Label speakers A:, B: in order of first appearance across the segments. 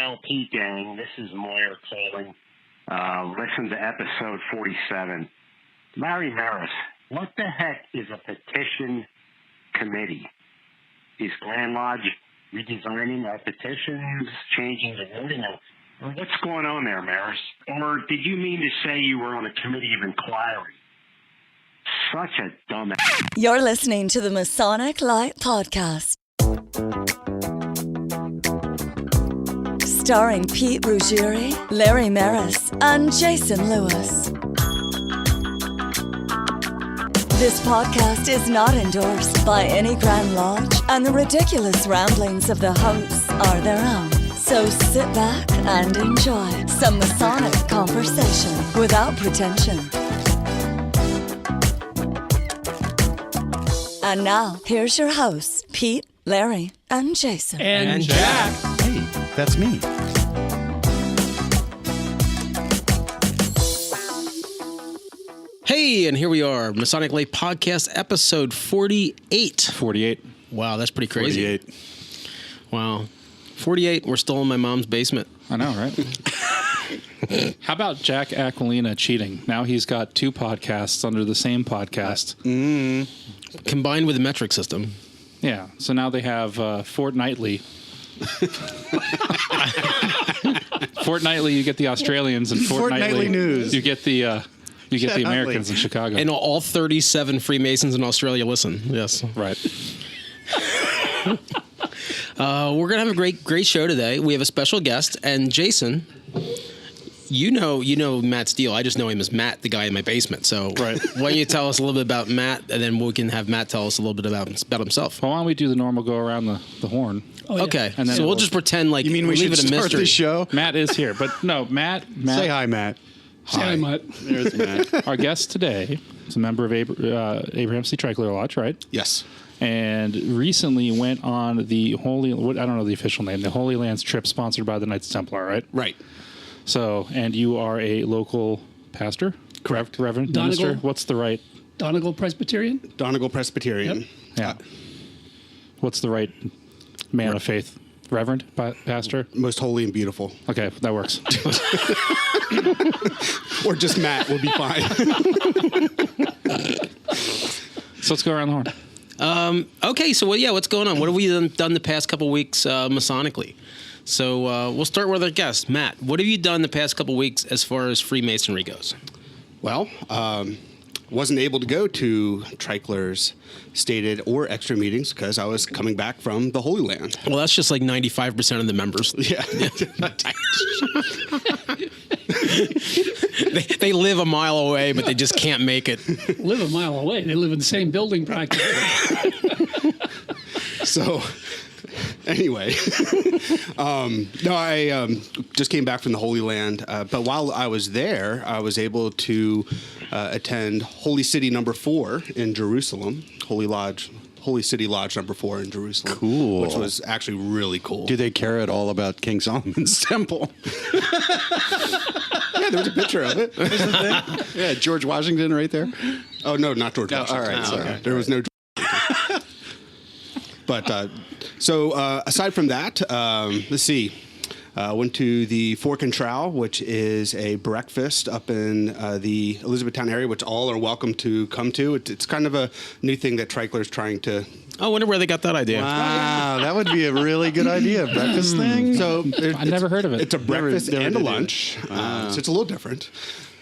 A: Well, Pete gang, this is Moyer calling. Listen to episode 47. Larry Maris, what the heck is a petition committee? Is Grand Lodge redesigning our petitions, changing the wording? Or what's going on there, Maris? Or did you mean to say you were on a committee of inquiry? Such a dumb ass.
B: You're listening to the Masonic Light Podcast. Starring Pete Ruggieri, Larry Maris, and Jason Lewis. This podcast is not endorsed by any Grand Lodge, and the ridiculous ramblings of the hosts are their own. So sit back and enjoy some Masonic conversation without pretension. And now, here's your hosts, Pete, Larry, and Jason.
C: And Jack.
D: Hey, that's me.
C: Hey, and here we are, Masonic Light Podcast, episode 48.
D: 48.
C: Wow, that's pretty crazy.
D: 48.
C: Wow. 48, we're still in my mom's basement.
D: I know, right?
E: How about Jack Aquilina cheating? Now he's got two podcasts under the same podcast.
C: Combined with the metric system.
E: Yeah, so now they have fortnightly. Fortnightly, you get the Australians, and
D: Fortnightly news.
E: You get the Americans in Chicago.
C: And all 37 Freemasons in Australia listen. Yes.
E: Right.
C: We're going to have a great show today. We have a special guest, and Jason, you know Matt Steele. I just know him as Matt, the guy in my basement. So
E: right.
C: Why don't you tell us a little bit about Matt, and then we can have Matt tell us a little bit about himself.
E: Well, why don't we do the normal go around the horn?
C: Oh, yeah. Okay,
E: and then
C: so we'll just pretend like
D: you mean we
C: leave
D: should
C: it a
D: start
C: mystery.
D: the show?
E: Matt is here, but no, Matt.
D: Say hi, Matt.
E: Hi, Matt.
D: There's Matt.
E: Our guest today is a member of Abraham C. Tricolor Lodge, right?
D: Yes.
E: And recently went on the I don't know the official name, the Holy Lands trip sponsored by the Knights Templar, right?
C: Right.
E: So, and you are a local pastor?
D: Correct.
E: Reverend?
F: Donegal.
E: Minister? What's the right?
F: Donegal Presbyterian?
D: Donegal Presbyterian.
F: Yep.
E: Yeah. What's the right man of faith? Reverend? Pastor?
D: Most holy and beautiful.
E: Okay, that works.
D: Or just Matt would be fine.
E: So let's go around the horn.
C: Okay, so what's going on? What have we done the past couple weeks Masonically? So we'll start with our guest, Matt. What have you done the past couple weeks as far as Freemasonry goes?
D: Well, wasn't able to go to Tricolor's stated or extra meetings because I was coming back from the Holy Land.
C: Well, that's just like 95% of the members.
D: Yeah.
C: They live a mile away, but they just can't make it.
F: Live a mile away. They live in the same building practically.
D: So, anyway, I just came back from the Holy Land. But while I was there, I was able to attend Holy City number 4 in Jerusalem, Holy City Lodge number 4 in Jerusalem.
G: Cool.
D: Which was actually really cool.
G: Do they care at all about King Solomon's temple?
D: Yeah, there was a picture of it.
G: Yeah, George Washington right there.
D: Oh, no, not George Washington.
G: All right, sorry.
D: Okay. There was no George Washington. But, aside from that, let's see. Went to the Fork and Trowel, which is a breakfast up in the Elizabethtown area, which all are welcome to come to. It's kind of a new thing that Tricolor's trying to...
C: I wonder where they got that idea.
G: Wow, that would be a really good idea. Breakfast thing.
D: So
E: I never heard of it.
D: It's a breakfast
G: Never
D: and a
G: did
D: lunch. So it's a little different.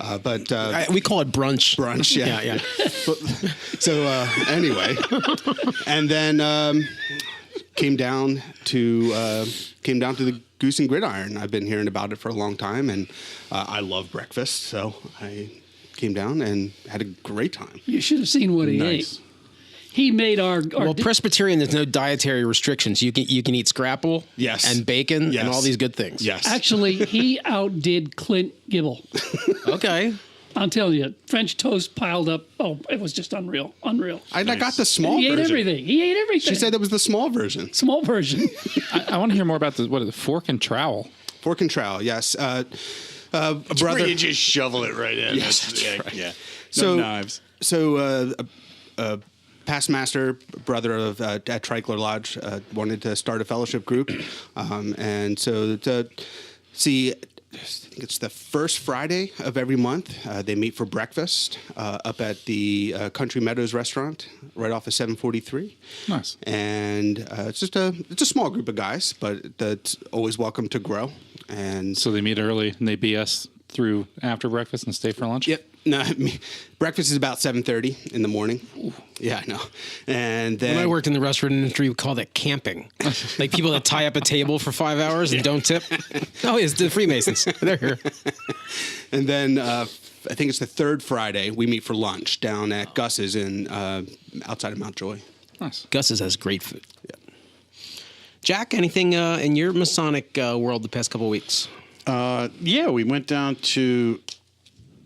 D: But
C: We call it brunch.
D: brunch, yeah.
C: Yeah.
D: So anyway, and then came down to the Goose and Gridiron. I've been hearing about it for a long time, and I love breakfast, so I came down and had a great time.
F: You should have seen what he ate. He made our
C: Presbyterian, there's no dietary restrictions. You can eat scrapple,
D: Yes.
C: and bacon,
D: Yes.
C: and all these good things.
D: Yes.
F: Actually, he outdid Clint Gibble.
C: Okay.
F: I'm telling you, French toast piled up. Oh, it was just unreal.
D: I got the small
F: He ate
D: version.
F: everything. He ate everything.
D: She said that was the small version.
F: Small version.
E: I want to hear more about the Fork and Trowel.
D: Fork and Trowel, yes. A brother.
G: Where you just shovel it right in.
D: Yes, that's right.
G: Yeah. No
D: So
G: knives.
D: So past master, brother of at Tricolour Lodge, wanted to start a fellowship group, and so to see. I think it's the first Friday of every month. They meet for breakfast up at the Country Meadows restaurant right off of 743.
E: Nice.
D: And it's a small group of guys, but that's always welcome to grow. And
E: So they meet early and they BS through after breakfast and stay for lunch?
D: Yep. No, breakfast is about 7:30 in the morning. Yeah, I know. And then
C: When I worked in the restaurant industry, we called it camping. Like people that tie up a table for 5 hours and don't tip. Oh, it's the Freemasons. They're here.
D: And then I think it's the third Friday we meet for lunch down at Gus's in outside of Mount Joy.
E: Nice.
C: Gus's has great food. Yeah. Jack, anything in your Masonic world the past couple of weeks?
G: Yeah, we went down to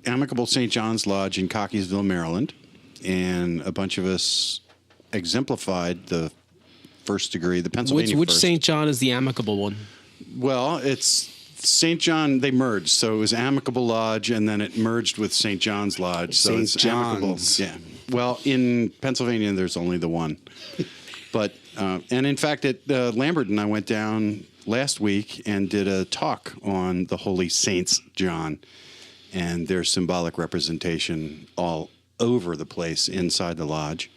G: Amicable St. John's Lodge in Cockeysville, Maryland, and a bunch of us exemplified the first degree, the Pennsylvania
C: Which
G: first.
C: St. John is the amicable one?
G: Well, it's St. John, they merged. So it was Amicable Lodge, and then it merged with St. John's Lodge. So
D: St.
G: it's
D: John's.
G: Amicable. Yeah. Well, in Pennsylvania, there's only the one. But, and in fact, Lambert and I went down last week and did a talk on the Holy Saints John and their symbolic representation all over the place inside the lodge.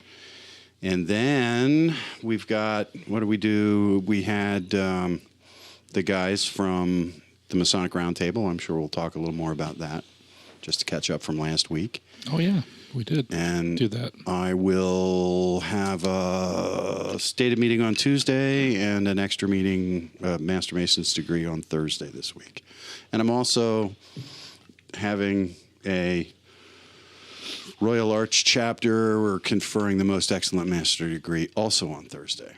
G: And then we've got, what do we do? We had the guys from the Masonic Roundtable. I'm sure we'll talk a little more about that just to catch up from last week.
E: Oh, yeah. We did
G: And
E: do that.
G: I will have a stated meeting on Tuesday and an extra meeting, Master Mason's degree, on Thursday this week. And I'm also having a Royal Arch chapter. We're conferring the most excellent master degree also on Thursday.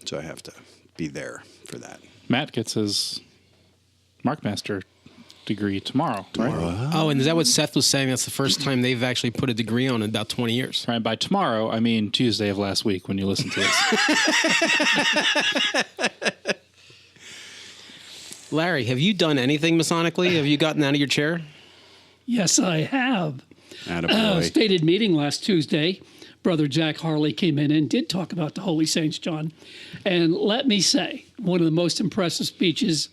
G: So I have to be there for that.
E: Matt gets his Mark Master degree tomorrow. Right?
C: Oh, and is that what Seth was saying? That's the first time they've actually put a degree on in about 20 years.
E: Right. By tomorrow, I mean Tuesday of last week when you listen to this.
C: Larry, have you done anything Masonically? Have you gotten out of your chair?
F: Yes, I have.
G: Attaboy.
F: Stated meeting last Tuesday. Brother Jack Harley came in and did talk about the Holy Saints, John. And let me say, one of the most impressive speeches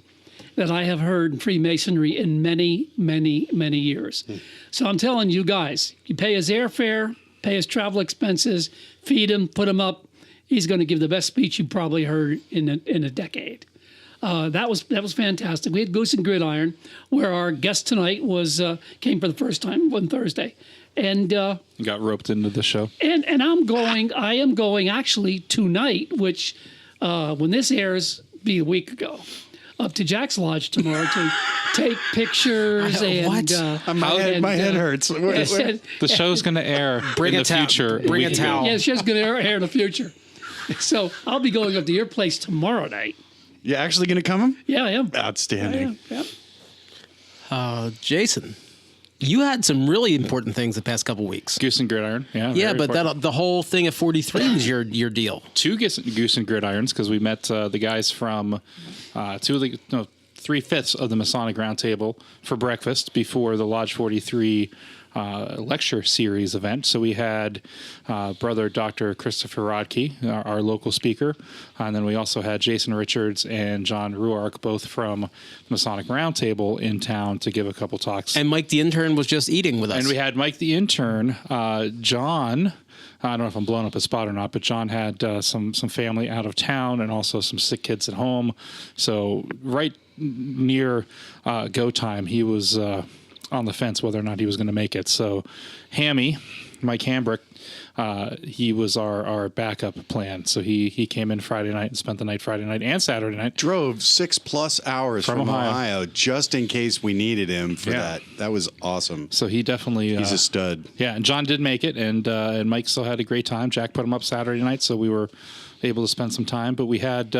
F: that I have heard in Freemasonry in many, many, many years. So I'm telling you guys, you pay his airfare, pay his travel expenses, feed him, put him up. He's going to give the best speech you probably heard in a decade. That was fantastic. We had Goose and Gridiron, where our guest tonight came for the first time on Thursday, and
E: You got roped into the show.
F: I am going actually tonight, which when this airs, be a week ago, up to Jack's Lodge tomorrow to take pictures and
C: What?
G: My head hurts.
E: The show's going to air
C: Bring
E: in
C: a
E: the
C: towel.
E: future.
C: Bring a
E: week
C: towel.
E: ago.
F: yeah, she's going to air in the future. So I'll be going up to your place tomorrow night.
G: You actually going to come?
F: Yeah, I am.
G: Outstanding.
F: Yeah.
C: Jason, you had some really important things the past couple weeks.
E: Goose and Gridiron. Yeah,
C: Yeah,
E: very
C: but
E: important.
C: the whole thing at 43 was your deal.
E: Two Goose and Gridirons, because we met the guys from 3/5 of the Masonic Roundtable for breakfast before the Lodge 43 lecture series event. So we had Brother Dr. Christopher Rodkey, our local speaker, and then we also had Jason Richards and John Ruark, both from Masonic Roundtable, in town to give a couple talks.
C: And Mike the intern was just eating with us.
E: And we had Mike the intern, John. I don't know if I'm blowing up his spot or not, but John had some family out of town and also some sick kids at home. So right near go time, he was on the fence whether or not he was going to make it. So Hammy, Mike Hambrick, he was our backup plan. So he came in Friday night and spent the night Friday night and Saturday night.
G: Drove 6+ hours from Ohio just in case we needed him for that. That was awesome.
E: So he definitely
G: He's a stud.
E: Yeah, and John did make it, and Mike still had a great time. Jack put him up Saturday night, so we were able to spend some time. But we had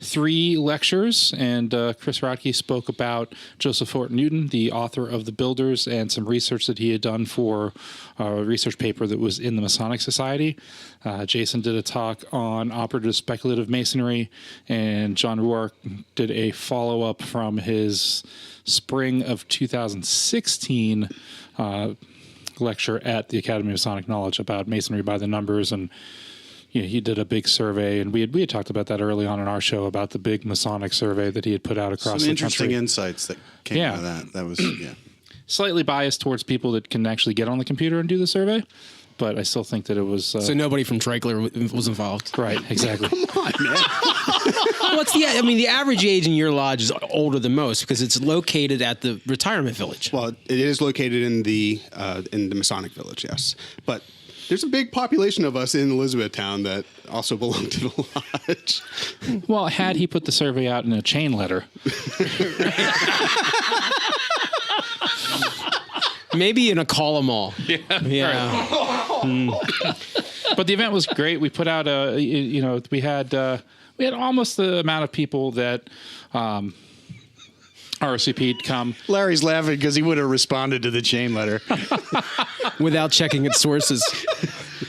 E: 3 lectures, and Chris Rodkey spoke about Joseph Fort Newton, the author of The Builders, and some research that he had done for a research paper that was in the Masonic Society. Jason did a talk on operative speculative masonry, and John Ruark did a follow-up from his spring of 2016 lecture at the Academy of Masonic Knowledge about Masonry by the numbers, and he did a big survey, and we had talked about that early on in our show about the big Masonic survey that he had put out across the country.
G: Some interesting insights that came out of that. That was
E: slightly biased towards people that can actually get on the computer and do the survey, but I still think that it was...
C: so nobody from Treichler was involved?
E: Right, exactly.
D: Come on, man.
C: The average age in your lodge is older than most because it's located at the retirement village.
D: Well, it is located in the Masonic Village, yes. But there's a big population of us in Elizabethtown that also belong to the lodge.
E: Well, had he put the survey out in a chain letter...
C: Maybe in a call-em-all. Yeah.
E: But the event was great. We put out we had almost the amount of people that RSVP'd come.
G: Larry's laughing because he would have responded to the chain letter
C: without checking its sources.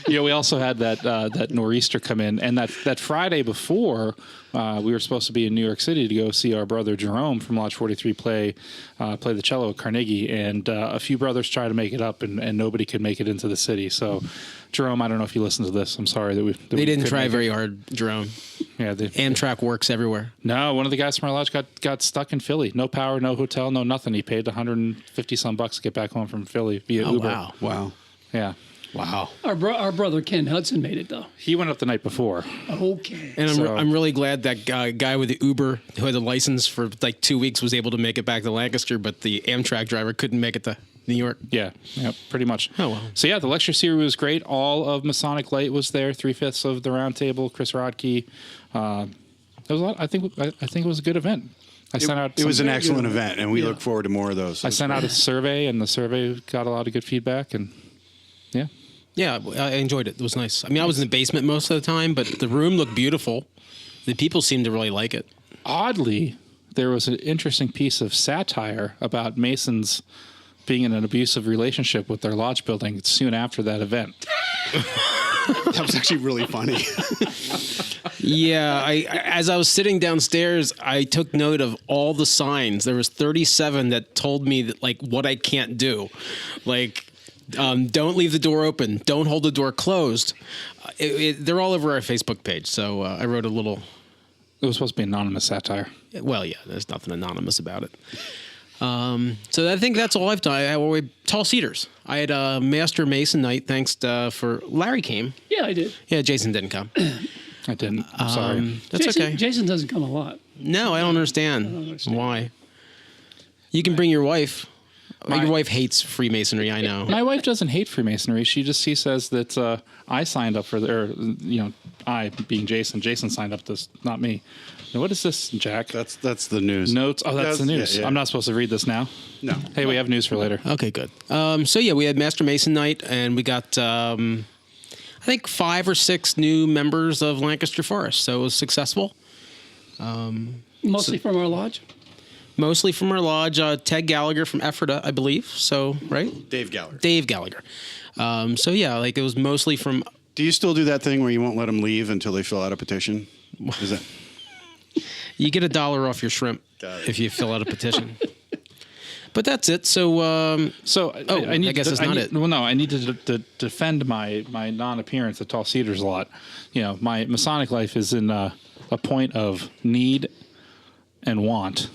E: We also had that nor'easter come in, and that Friday before, we were supposed to be in New York City to go see our brother Jerome from Lodge 43 play the cello at Carnegie, and a few brothers tried to make it up, and nobody could make it into the city. So, Jerome, I don't know if you listened to this. I'm sorry that
C: they didn't try very hard, Jerome.
E: Yeah,
C: Amtrak works everywhere.
E: No, one of the guys from our lodge got stuck in Philly. No power, no hotel, no nothing. He paid $150 to get back home from Philly via Uber.
D: Wow.
E: Yeah.
C: Wow.
F: Our brother Ken Hudson made it, though.
E: He went up the night before.
F: Okay.
C: And I'm really glad that guy with the Uber who had the license for like 2 weeks was able to make it back to Lancaster, but the Amtrak driver couldn't make it to New York.
E: Yeah, pretty much.
C: Oh, well.
E: So, the lecture series was great. All of Masonic Light was there, 3/5 of the round table, Chris Rodkey. There was a lot. I think it was a good event.
G: It was an excellent event, and we look forward to more of those.
E: I sent out a survey, and the survey got a lot of good feedback, and
C: yeah, I enjoyed it. It was nice. I mean, I was in the basement most of the time, but the room looked beautiful. The people seemed to really like it.
E: Oddly, there was an interesting piece of satire about Masons being in an abusive relationship with their lodge building soon after that event.
D: That was actually really funny.
C: Yeah, as I was sitting downstairs, I took note of all the signs. There was 37 that told me that, like, what I can't do. Like, don't leave the door open. Don't hold the door closed. They're all over our Facebook page. So I wrote a little.
E: It was supposed to be anonymous satire.
C: Well, yeah, there's nothing anonymous about it. So I think that's all I've done. Tall Cedars. I had a Master Mason night. Thanks for Larry came.
F: Yeah, I did.
C: Yeah, Jason didn't come.
E: I didn't. I'm sorry.
C: That's okay.
F: Jason doesn't come a lot.
C: No, I don't understand why. You can bring your wife. Your wife hates Freemasonry, I know.
E: My wife doesn't hate Freemasonry. She says that I signed up for I being Jason signed up this, not me. Now, what is this, Jack?
G: That's the news.
E: Notes. Oh, that's the news.
G: Yeah.
E: I'm not supposed to read this now.
G: No.
E: Hey, we have news for later.
C: Okay, good. We had Master Mason night, and we got I think 5 or 6 new members of Lancaster Forest. So it was successful.
F: Mostly from our lodge.
C: Mostly from our lodge. Ted Gallagher from Ephrata, I believe. So, right?
G: Dave Gallagher.
C: It was mostly from...
G: Do you still do that thing where you won't let them leave until they fill out a petition? Is that...
C: You get $1 off your shrimp if you fill out a petition. But that's it. So, I guess that's not it.
E: Well, no, I need to defend my non-appearance at Tall Cedars a lot. My Masonic life is in a point of need and want.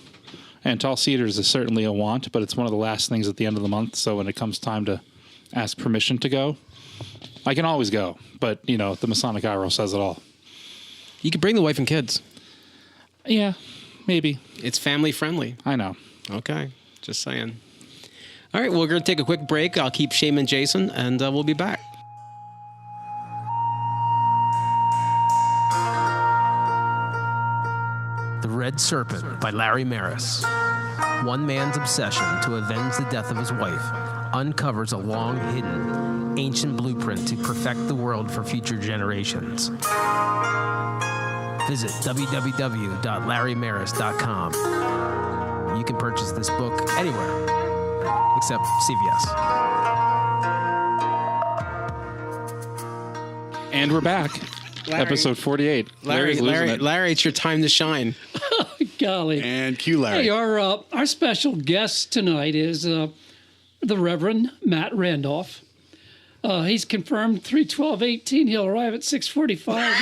E: And Tall Cedars is certainly a want, but it's one of the last things at the end of the month. So when it comes time to ask permission to go, I can always go. But, the Masonic eye roll says it all.
C: You could bring the wife and kids.
E: Yeah, maybe.
C: It's family friendly.
E: I know.
C: Okay, just saying. All right, we're going to take a quick break. I'll keep shaming Jason, and we'll be back. The Red Serpent by Larry Maris. One man's obsession to avenge the death of his wife uncovers a long-hidden, ancient blueprint to perfect the world for future generations. Visit www.larrymaris.com. You can purchase this book anywhere except CVS.
E: And we're back. Larry, episode 48.
C: Larry, it's your time to shine.
F: Golly.
G: And cue Larry.
F: Hey, our special guest tonight is the Reverend Matt Randolph. He's confirmed 3/12/18. He'll arrive at 6:45.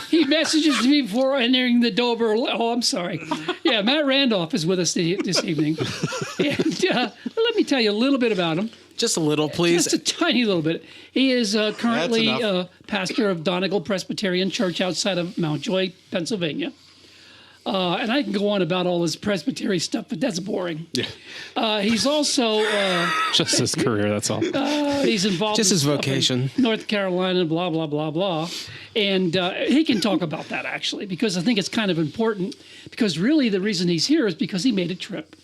F: he messages me before entering the Dover. Oh, I'm sorry. Yeah, Matt Randolph is with us this evening. And let me tell you a little bit about him.
C: Just a little, please.
F: Just a tiny little bit. He is currently pastor of Donegal Presbyterian Church outside of Mount Joy, Pennsylvania. And I can go on about all this Presbytery stuff, but that's boring. Yeah. He's also...
E: just his career, that's all.
F: He's involved
C: just
F: in
C: his vocation.
F: North Carolina, blah, blah, blah, blah. And he can talk about that, actually, because I think it's kind of important. Because really the reason he's here is because he made a trip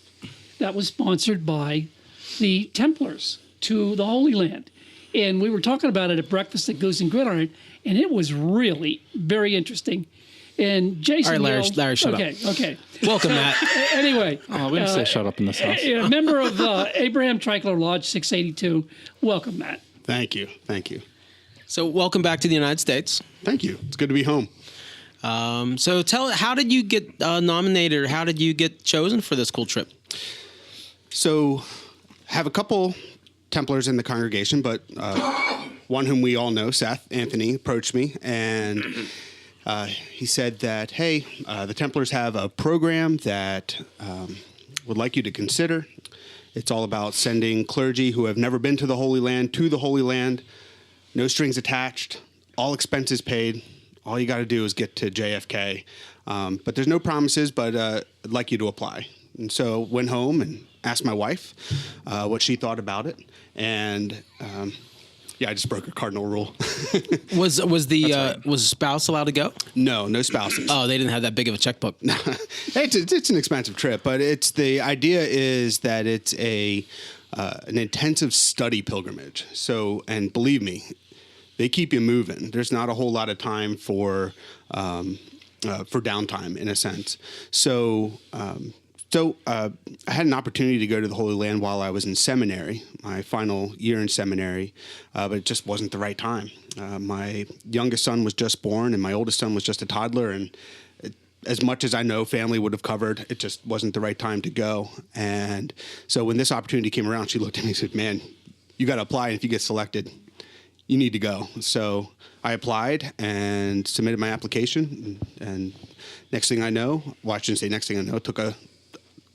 F: that was sponsored by the Templars to the Holy Land. And we were talking about it at breakfast at Goose and Gridiron, and it was really very interesting. And Jason,
C: all right, Larry, shut up.
F: Okay.
C: Welcome, Matt.
F: Anyway,
E: we didn't say shut up in this house.
F: A member of Abraham Tricolor Lodge 682. Welcome, Matt.
D: Thank you.
C: So, welcome back to the United States.
D: Thank you. It's good to be home.
C: So, how did you get nominated, or how did you get chosen for this cool trip?
D: So, have a couple Templars in the congregation, but one whom we all know, Seth Anthony, approached me, and he said that, hey, the Templars have a program that would like you to consider. It's all about sending clergy who have never been to the Holy Land to the Holy Land, no strings attached, all expenses paid. All you got to do is get to JFK. But there's no promises, but I'd like you to apply. And so went home and asked my wife what she thought about it. And I just broke a cardinal rule.
C: Was spouse allowed to go?
D: No spouses.
C: Oh, they didn't have that big of a checkbook.
D: It's an expensive trip, but the idea is that it's an intensive study pilgrimage. So, and believe me, they keep you moving. There's not a whole lot of time for downtime, in a sense. So I had an opportunity to go to the Holy Land while I was in seminary, my final year in seminary, but it just wasn't the right time. My youngest son was just born, and my oldest son was just a toddler, and as much as I know family would have covered, it just wasn't the right time to go. And so when this opportunity came around, she looked at me and said, man, you got to apply, and if you get selected, you need to go. So I applied and submitted my application, and next thing I know, well, I shouldn't say next thing I know, it took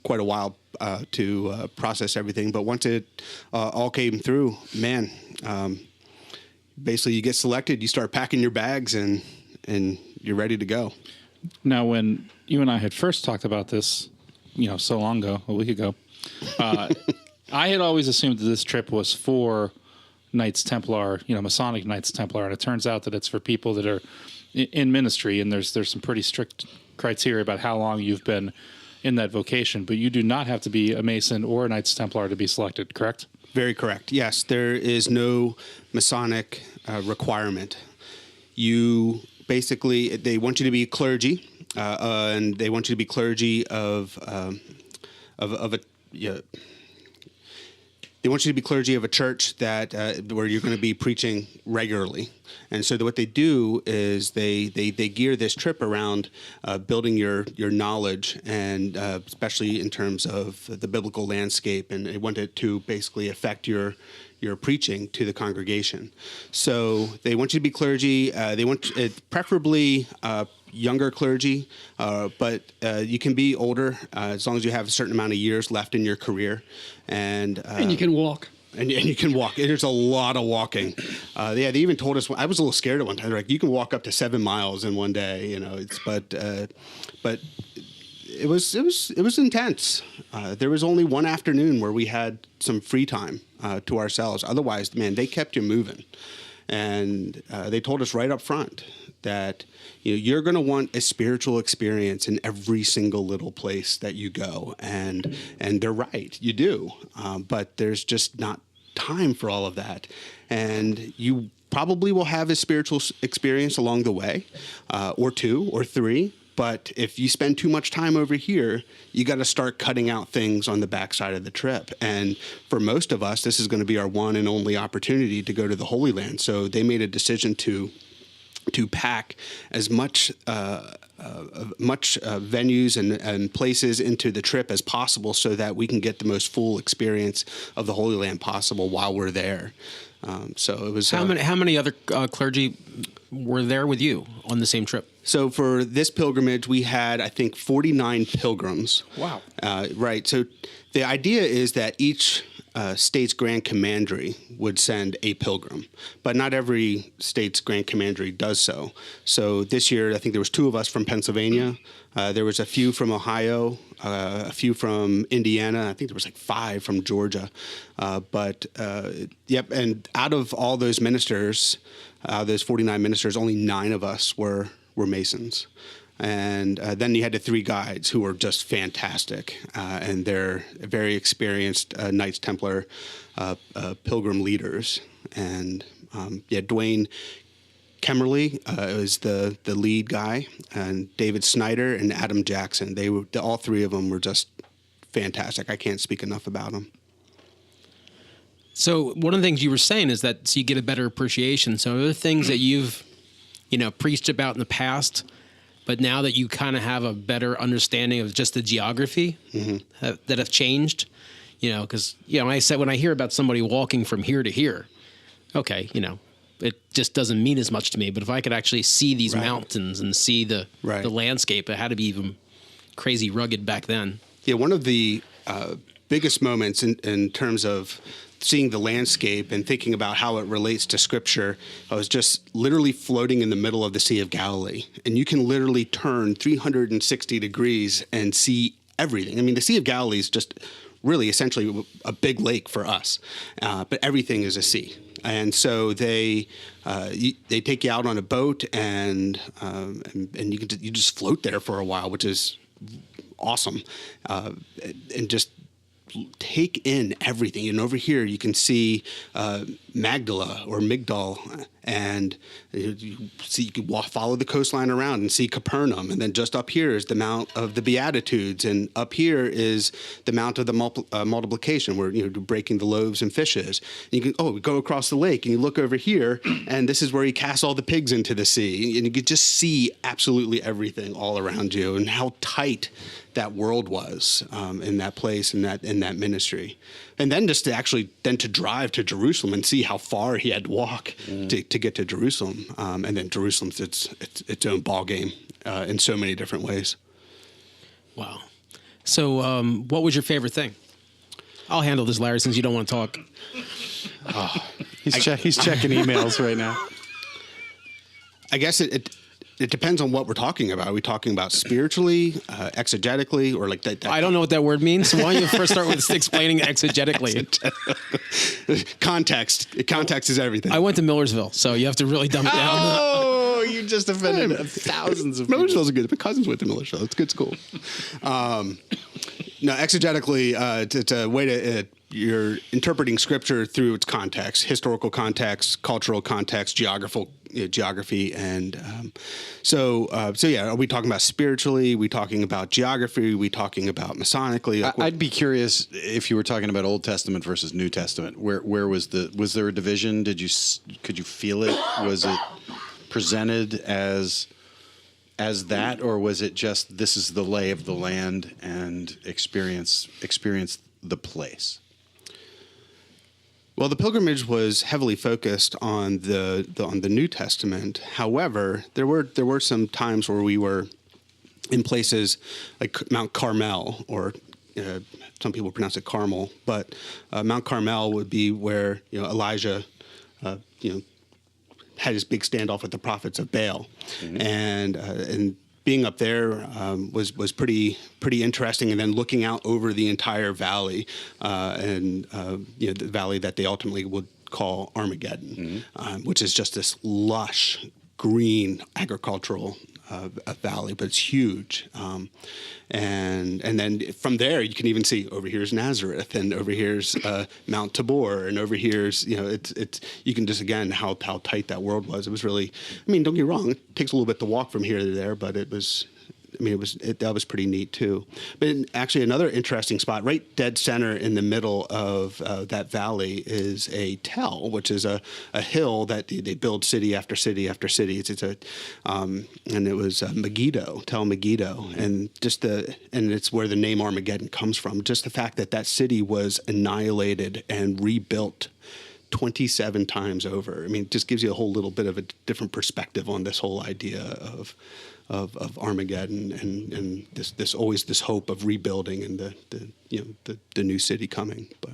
D: quite a while to process everything. But once it all came through, man, basically you get selected, you start packing your bags, and you're ready to go.
E: Now, when you and I had first talked about this, so long ago, a week ago, I had always assumed that this trip was for Knights Templar, Masonic Knights Templar, and it turns out that it's for people that are in ministry, and there's some pretty strict criteria about how long you've been in that vocation, but you do not have to be a Mason or a Knights Templar to be selected, correct?
D: Very correct. Yes, there is no Masonic requirement. You basically, they want you to be clergy, and they want you to be clergy of a. They want you to be clergy of a church that where you're going to be preaching regularly. And so what they do is they gear this trip around building your knowledge, and especially in terms of the biblical landscape, and they want it to basically affect your preaching to the congregation. So they want you to be clergy. They want preferably younger clergy, but you can be older as long as you have a certain amount of years left in your career, and
F: you can walk.
D: And you can walk. There's a lot of walking. They even told us. I was a little scared at one time. They're like, you can walk up to 7 miles in one day. But it was intense. There was only one afternoon where we had some free time to ourselves. Otherwise, man, they kept you moving, and they told us right up front that you're going to want a spiritual experience in every single little place that you go, and they're right, you do, but there's just not time for all of that, and you probably will have a spiritual experience along the way, or 2 or 3. But if you spend too much time over here, you got to start cutting out things on the backside of the trip. And for most of us, this is going to be our one and only opportunity to go to the Holy Land. So they made a decision to to pack as much venues and places into the trip as possible so that we can get the most full experience of the Holy Land possible while we're there. So it was
C: how many other clergy were there with you on the same trip?
D: So for this pilgrimage, we had, I think, 49 pilgrims.
C: Wow.
D: Right. So the idea is that each state's Grand Commandery would send a pilgrim, but not every state's Grand Commandery does so. So this year, I think there was 2 of us from Pennsylvania. There was a few from Ohio, a few from Indiana. I think there was like 5 from Georgia. Yep. And out of all those ministers, those 49 ministers, only 9 of us were Masons. And then you had the 3 guides who were just fantastic, and they're very experienced Knights Templar pilgrim leaders. And Dwayne Kemmerly is the lead guy, and David Snyder and Adam Jackson. All 3 of them were just fantastic. I can't speak enough about them.
C: So one of the things you were saying is that so you get a better appreciation. So are there things that you've preached about in the past, but now that you kind of have a better understanding of just the geography that have changed, because, when I hear about somebody walking from here to here, okay, it just doesn't mean as much to me. But if I could actually see these mountains and see the landscape, it had to be even crazy rugged back then.
D: Yeah, one of the biggest moments in terms of seeing the landscape and thinking about how it relates to Scripture, I was just literally floating in the middle of the Sea of Galilee. And you can literally turn 360 degrees and see everything. I mean, the Sea of Galilee is just really essentially a big lake for us, but everything is a sea. And so they take you out on a boat, and you just float there for a while, which is awesome, and just take in everything. And over here you can see Magdala or Migdal, and you can follow the coastline around and see Capernaum. And then just up here is the Mount of the Beatitudes, and up here is the Mount of the Multiplication, where breaking the loaves and fishes. And you can go across the lake, and you look over here, and this is where he casts all the pigs into the sea. And you could just see absolutely everything all around you, and how tight that world was in that place, in that ministry. And then just to drive to Jerusalem and see how far he had to walk to get to Jerusalem. And then Jerusalem's its own ball game in so many different ways.
C: Wow. So what was your favorite thing? I'll handle this, Larry, since you don't want to talk.
G: He's checking emails right now.
D: I guess it depends on what we're talking about. Are we talking about spiritually, exegetically, or like that?
C: I don't know what that word means. So why don't you first start with explaining exegetically?
D: Context. Context is everything.
C: I went to Millersville, so you have to really dumb it down.
G: Oh, you just offended thousands of people.
D: Millersville's a good. My cousins went to Millersville. It's a good school. No, exegetically, it's a way to you're interpreting Scripture through its context, historical context, cultural context, geography, and so yeah. Are we talking about spiritually? Are we talking about geography? Are we talking about Masonically?
G: I'd be curious if you were talking about Old Testament versus New Testament. Where was there a division? Could you feel it? Was it presented as that, or was it just this is the lay of the land and experience the place?
D: Well, the pilgrimage was heavily focused on the New Testament. However, there were some times where we were in places like Mount Carmel, or some people pronounce it Carmel, but Mount Carmel would be where Elijah, had his big standoff with the prophets of Baal, and being up there was pretty interesting, and then looking out over the entire valley, the valley that they ultimately would call Armageddon, which is just this lush, green agricultural valley, but it's huge. And then from there you can even see over here's Nazareth, and over here's Mount Tabor, and over here's it's you can just again how tight that world was. It was really, I mean, don't get me wrong, it takes a little bit to walk from here to there, but it was I mean, that was pretty neat too. But actually, another interesting spot, right dead center in the middle of that valley, is a tell, which is a hill that they build city after city after city. And it was Megiddo, Tel Megiddo, and it's where the name Armageddon comes from. Just the fact that city was annihilated and rebuilt 27 times over. I mean, it just gives you a whole little bit of a different perspective on this whole idea of Armageddon and this hope of rebuilding and the new city coming. But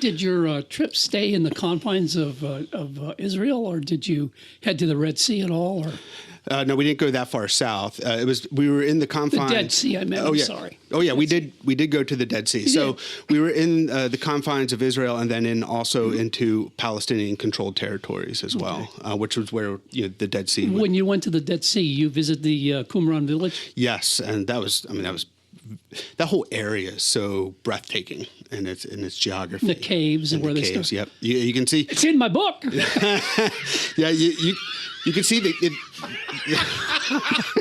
F: did your trip stay in the confines of Israel, or did you head to the Red Sea at all? Or
D: no, we didn't go that far south. We were in the confines.
F: The Dead Sea, I meant.
D: Oh, yeah.
F: Sorry.
D: Oh yeah, we did go to the Dead Sea. So we were in the confines of Israel, and then also into Palestinian-controlled territories as well, which was where the Dead Sea.
F: When you went to the Dead Sea, you visited the Qumran village.
D: Yes, and that was that whole area is so breathtaking in its geography.
F: The caves and where they
D: caves.
F: start.
D: Yep, you can see.
F: It's in my book.
D: Yeah, you can see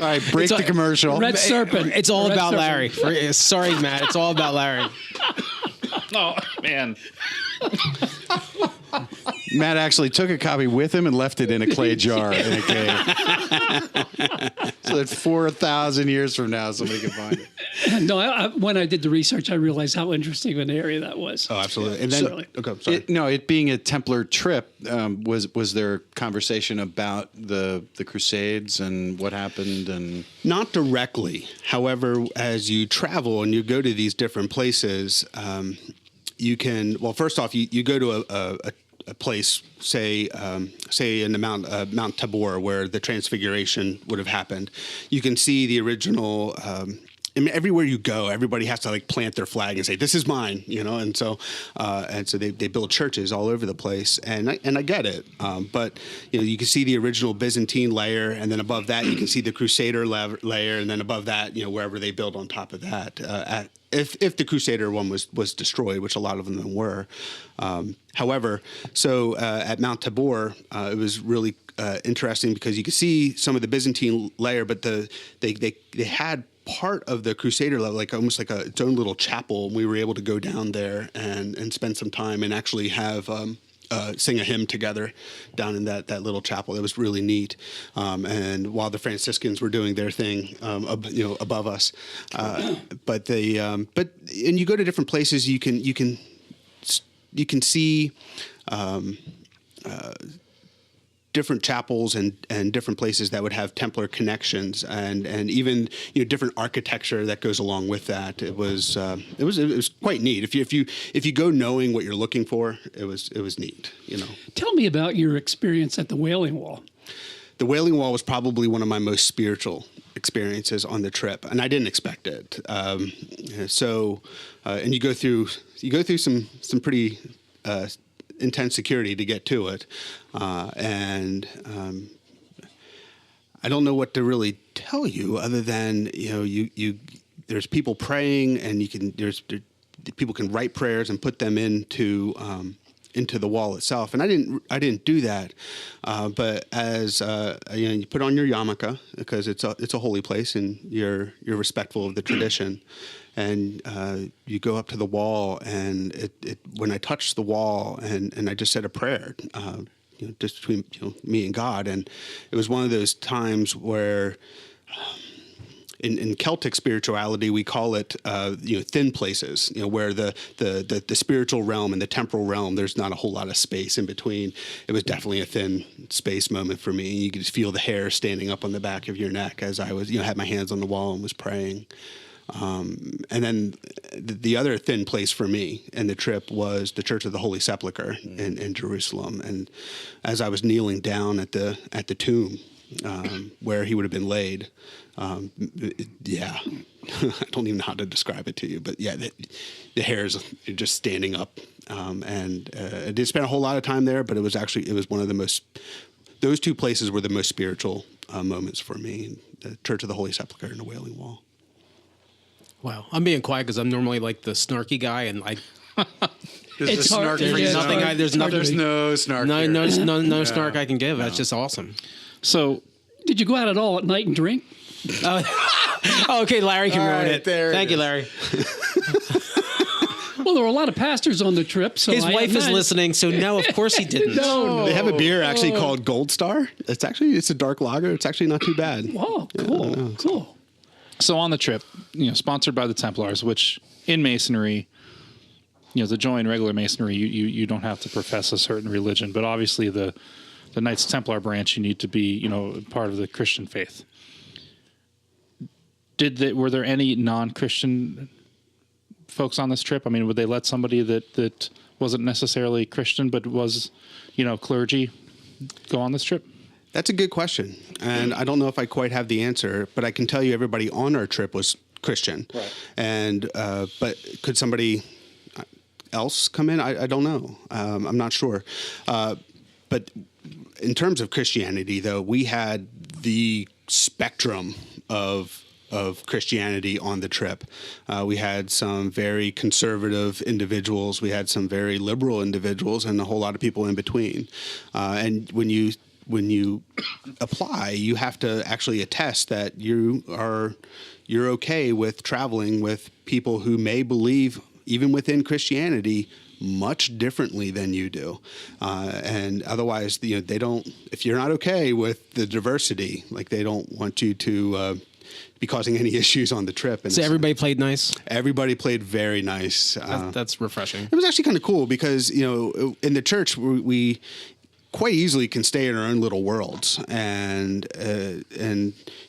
G: All right, break the commercial.
F: Red Serpent.
C: It's all
F: Red
C: about
F: Serpent.
C: Larry. Sorry, Matt. It's all about Larry.
E: Oh, man.
G: Matt actually took a copy with him and left it in a clay jar in a cave. So that 4,000 years from now, somebody can find it.
F: No, when I did the research, I realized how interesting an area that was.
D: Oh, absolutely. And then, okay, sorry.
G: It being a Templar trip, was there conversation about the Crusades and what happened? And
D: not directly. However, as you travel and you go to these different places, you can. Well, first off, you go to a place, say in the Mount Tabor, where the Transfiguration would have happened. You can see the original. I mean, everywhere you go, everybody has to plant their flag and say, "This is mine," and so they build churches all over the place, and I get it, but you can see the original Byzantine layer, and then above that you can see the Crusader layer, and then above that, wherever they build on top of that. If the Crusader one was destroyed, which a lot of them were. However, so at Mount Tabor, it was really interesting because you could see some of the Byzantine layer, but they had part of the Crusader level, almost like its own little chapel. We were able to go down there and spend some time and actually have sing a hymn together down in that little chapel. It was really neat. And while the Franciscans were doing their thing, above us, but you go to different places, you can see different chapels and different places that would have Templar connections and even different architecture that goes along with that. It was quite neat. If you go knowing what you're looking for, it was neat.
F: Tell me about your experience at the Wailing Wall.
D: The Wailing Wall was probably one of my most spiritual experiences on the trip, and I didn't expect it. And you go through some pretty intense security to get to it, and I don't know what to really tell you other than there's people praying, and people can write prayers and put them into the wall itself, and I didn't do that, but as you put on your yarmulke because it's a holy place and you're respectful of the tradition. And you go up to the wall, and when I touched the wall, and I just said a prayer, just between me and God, and it was one of those times where, in Celtic spirituality, we call it thin places, where the spiritual realm and the temporal realm, there's not a whole lot of space in between. It was definitely a thin space moment for me. You could just feel the hair standing up on the back of your neck as I was had my hands on the wall and was praying. And then the other thin place for me in the trip was the Church of the Holy Sepulchre in Jerusalem. And as I was kneeling down at the tomb where he would have been laid, I don't even know how to describe it to you, but the hairs are just standing up. And I didn't spend a whole lot of time there, but it was one of the most. Those two places were the most spiritual moments for me: the Church of the Holy Sepulchre and the Wailing Wall.
C: Wow, I'm being quiet because I'm normally like the snarky guy, and
F: It's hard.
C: there's
G: no snark.
C: No snark I can give. That's just awesome.
E: So,
F: Did you go out at all at night and drink?
C: Oh, okay, Larry can
D: All
C: ruin
D: right,
C: it.
D: there it
C: Thank you,
D: is.
C: Larry.
F: Well, there were a lot of pastors on the trip, so
C: His
F: I
C: wife is
F: imagine-
C: listening, so no, of course he didn't.
F: No,
D: They have a beer actually called Gold Star. It's a dark lager. It's actually not too bad.
F: Wow, cool, cool.
E: So on the trip, sponsored by the Templars, which in Masonry, to join regular Masonry, you don't have to profess a certain religion, but obviously the Knights Templar branch, you need to be, part of the Christian faith. Were there any non-Christian folks on this trip? I mean, would they let somebody that wasn't necessarily Christian but was, clergy go on this trip?
D: That's a good question. And I don't know if I quite have the answer, but I can tell you everybody on our trip was Christian. Right. And, but could somebody else come in? I don't know. I'm not sure. But in terms of Christianity, though, we had the spectrum of Christianity on the trip. We had some very conservative individuals. We had some very liberal individuals, and a whole lot of people in between. And when you apply, you have to actually attest that you're okay with traveling with people who may believe, even within Christianity, much differently than you do. And otherwise, they don't, if you're not okay with the diversity, like they don't want you to be causing any issues on the trip. And
C: So everybody played nice?
D: everybody played very nice.
C: That's refreshing.
D: It was actually kind of cool because, in the church, we quite easily can stay in our own little worlds and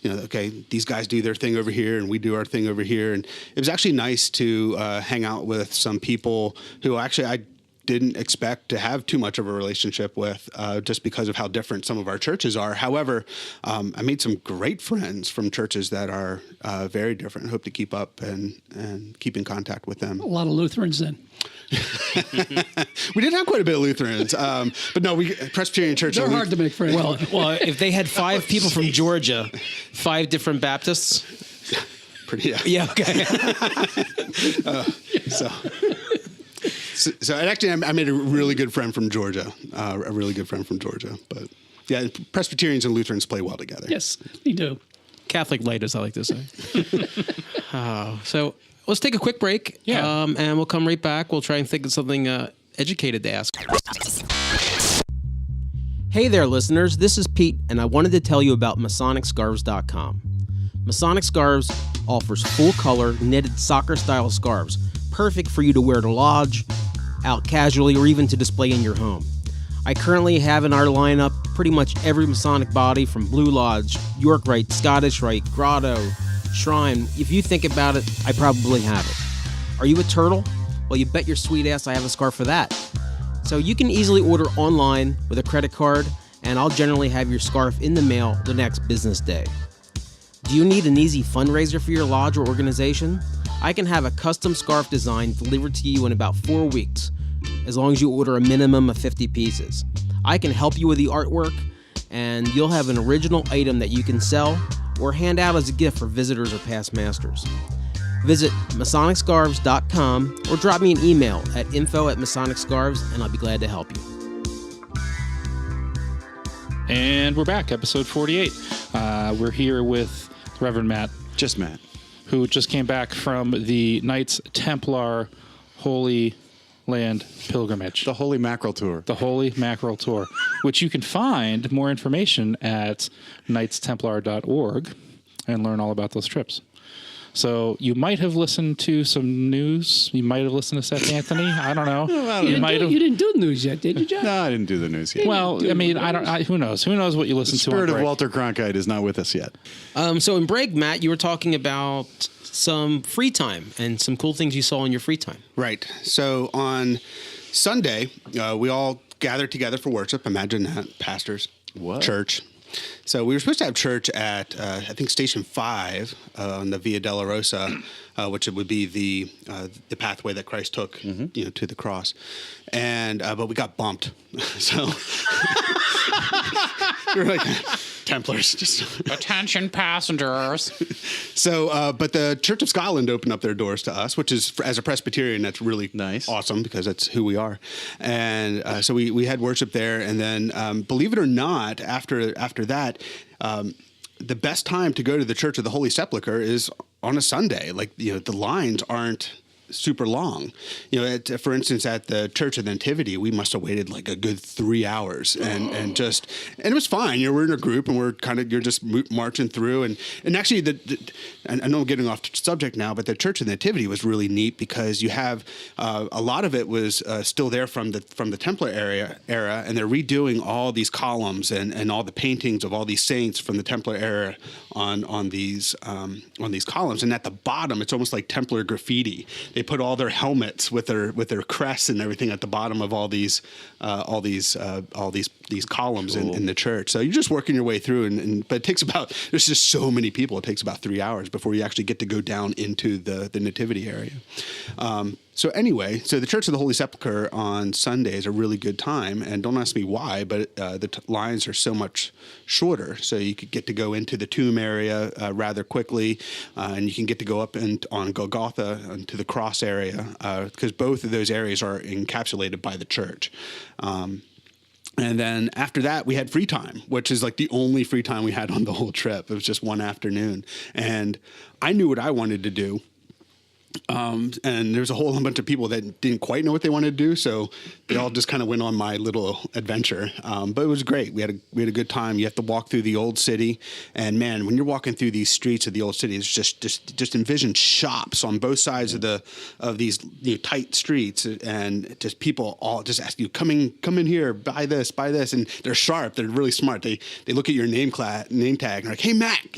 D: okay, these guys do their thing over here and we do our thing over here. And it was actually nice to hang out with some people who actually I didn't expect to have too much of a relationship with just because of how different some of our churches are. However, I made some great friends from churches that are very different. I hope to keep up and keep in contact with them.
F: A lot of Lutherans then.
D: We did have quite a bit of Lutherans, but no, Presbyterian Church.
F: They're hard to make friends.
C: Well, if they had 5 people from Georgia, 5 different Baptists.
D: Pretty,
C: Yeah, okay.
D: So and actually, I made a really good friend from Georgia, But yeah, Presbyterians and Lutherans play well together.
F: Yes, they do.
C: Catholic light, as I like to say. So let's take a quick break.
E: Yeah.
C: And we'll come right back. We'll try and think of something educated to ask. Hey there, listeners. This is Pete, and I wanted to tell you about MasonicScarves.com. Masonic Scarves offers full-color, knitted soccer-style scarves, perfect for you to wear to lodge, out casually, or even to display in your home. I currently have in our lineup pretty much every Masonic body from Blue Lodge, York Rite, Scottish Rite, Grotto, Shrine. If you think about it, I probably have it. Are you a turtle? Well, you bet your sweet ass I have a scarf for that. So you can easily order online with a credit card, and I'll generally have your scarf in the mail the next business day. Do you need an easy fundraiser for your lodge or organization? I can have a custom scarf design delivered to you in about 4 weeks, as long as you order a minimum of 50 pieces. I can help you with the artwork, and you'll have an original item that you can sell or hand out as a gift for visitors or past masters. Visit MasonicScarves.com or drop me an email at info@MasonicScarves, and I'll be glad to help you.
E: And we're back, episode 48. We're here with Reverend Matt.
G: Just Matt.
E: Who just came back from the Knights Templar Holy Land Pilgrimage.
G: The Holy Mackerel Tour.
E: The Holy Mackerel Tour, which you can find more information at knightstemplar.org and learn all about those trips. So you might have listened to some news. You might have listened to Seth Anthony. I don't know.
F: You didn't do the news yet, did you, Jack?
G: No, I didn't do the news yet.
E: Well, I mean, who knows? Who knows what you listen
G: The
E: to?
G: spirit
E: on
G: of
E: break.
G: Walter Cronkite is not with us yet.
C: So in break, Matt, you were talking about some free time and some cool things you saw in your free time.
D: Right. So on Sunday, we all gathered together for worship. Imagine that, pastors, church. So we were supposed to have church at, I think, Station 5 on the Via Dolorosa, which would be the pathway that Christ took, to the cross. And but we got bumped. So we were like, Templars, just
E: Attention passengers.
D: So, but the Church of Scotland opened up their doors to us, which is, as a Presbyterian, that's really
G: nice,
D: awesome, because that's who we are. And so we had worship there, and then believe it or not, after that, the best time to go to the Church of the Holy Sepulchre is on a Sunday. Like, the lines aren't super long. For instance, at the Church of the Nativity, we must have waited like a good 3 hours, and it was fine. We're in a group and you're just marching through, and actually and I know I'm getting off subject now, but the Church of the Nativity was really neat because you have a lot of it was still there from the Templar era, and they're redoing all these columns and all the paintings of all these saints from the Templar era on these columns, and at the bottom it's almost like Templar graffiti. They put all their helmets with their crests and everything at the bottom of all these columns in the church. So you're just working your way through, but it takes there's just so many people. It takes about 3 hours before you actually get to go down into the nativity area. So the Church of the Holy Sepulchre on Sunday is a really good time, and don't ask me why, but the lines are so much shorter, so you could get to go into the tomb area rather quickly, and you can get to go up on Golgotha to the cross area, because both of those areas are encapsulated by the church. And then after that, we had free time, which is like the only free time we had on the whole trip. It was just one afternoon, and I knew what I wanted to do. And there's a whole bunch of people that didn't quite know what they wanted to do, so they all just kind of went on my little adventure. But it was great. We had a good time. You have to walk through the old city, and man, when you're walking through these streets of the old city, it's just envision shops on both sides of these tight streets, and just people all just ask you, come in here, buy this, and they're sharp. They're really smart. They look at your name tag and they're like, hey Mac,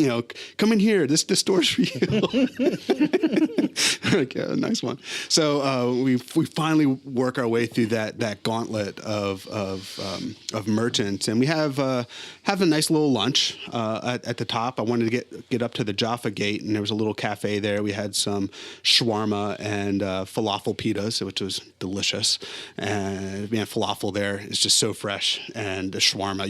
D: come in here. This store's for you. Like, yeah, nice one. So we finally work our way through that gauntlet of merchants, and we have a nice little lunch at the top. I wanted to get up to the Jaffa Gate, and there was a little cafe there. We had some shawarma and falafel pitas, which was delicious. And man, falafel there is just so fresh, and the shawarma,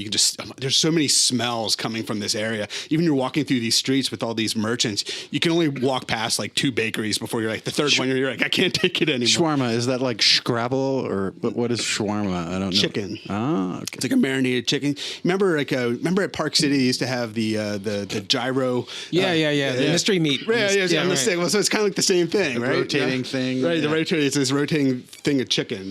D: there's so many smells coming from this area. Even you're walking through these streets with all these merchants, you can only walk past like 2 bakeries before you're like the third one. You're like, I can't take it anymore.
G: Shawarma, is that like Scrabble, or what is shawarma? I don't know.
D: Chicken.
G: Oh, okay.
D: It's like a marinated chicken. Remember at Park City, they used to have the gyro.
C: The mystery meat.
D: On the stick. Well, so it's kind of like the same thing, right?
G: Rotating thing.
D: Right, it's this rotating thing of chicken.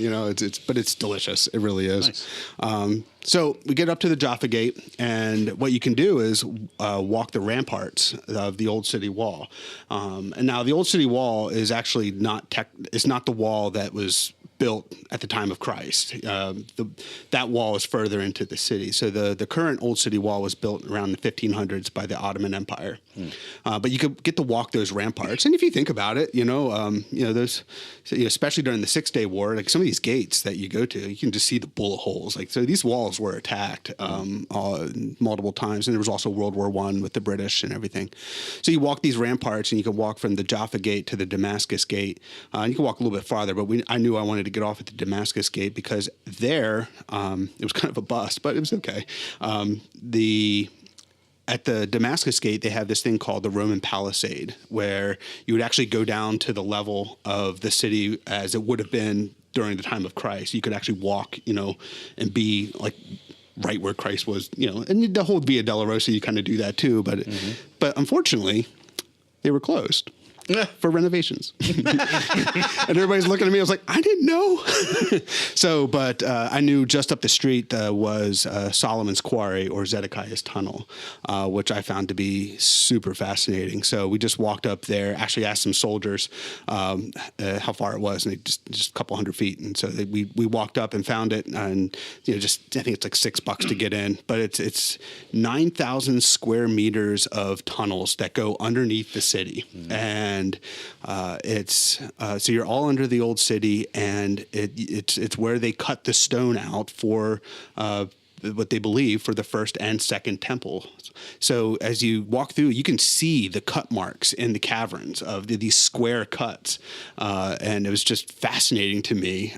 D: But it's delicious. It really is. Nice. So we get up to the Jaffa Gate, and what you can do is walk the ramparts of the old city wall. And now the old city wall is actually not the wall that was built at the time of Christ. That wall is further into the city. So the current old city wall was built around the 1500s by the Ottoman Empire. But you could get to walk those ramparts, and if you think about it, those, especially during the 6-Day War, like some of these gates that you go to, you can just see the bullet holes. Like, so these walls were attacked multiple times, and there was also World War I with the British and everything. So you walk these ramparts, and you can walk from the Jaffa Gate to the Damascus Gate. You can walk a little bit farther, but I knew I wanted to get off at the Damascus Gate because there it was kind of a bust, but it was okay. At the Damascus Gate, they have this thing called the Roman Palisade, where you would actually go down to the level of the city as it would have been during the time of Christ. You could actually walk, and be like right where Christ was, and the whole Via Dolorosa, you kind of do that too. But unfortunately, they were closed for renovations. And everybody's looking at me. I was like, I didn't know. But I knew just up the street was Solomon's Quarry, or Zedekiah's Tunnel, which I found to be super fascinating. So we just walked up there, actually asked some soldiers how far it was, and they just a couple hundred feet. And so we walked up and found it, and I think it's like $6 to get in, but it's 9,000 square meters of tunnels that go underneath the city. And it's so you're all under the old city, and it's where they cut the stone out for what they believe for the first and second temple. So as you walk through, you can see the cut marks in the caverns of these square cuts, and it was just fascinating to me.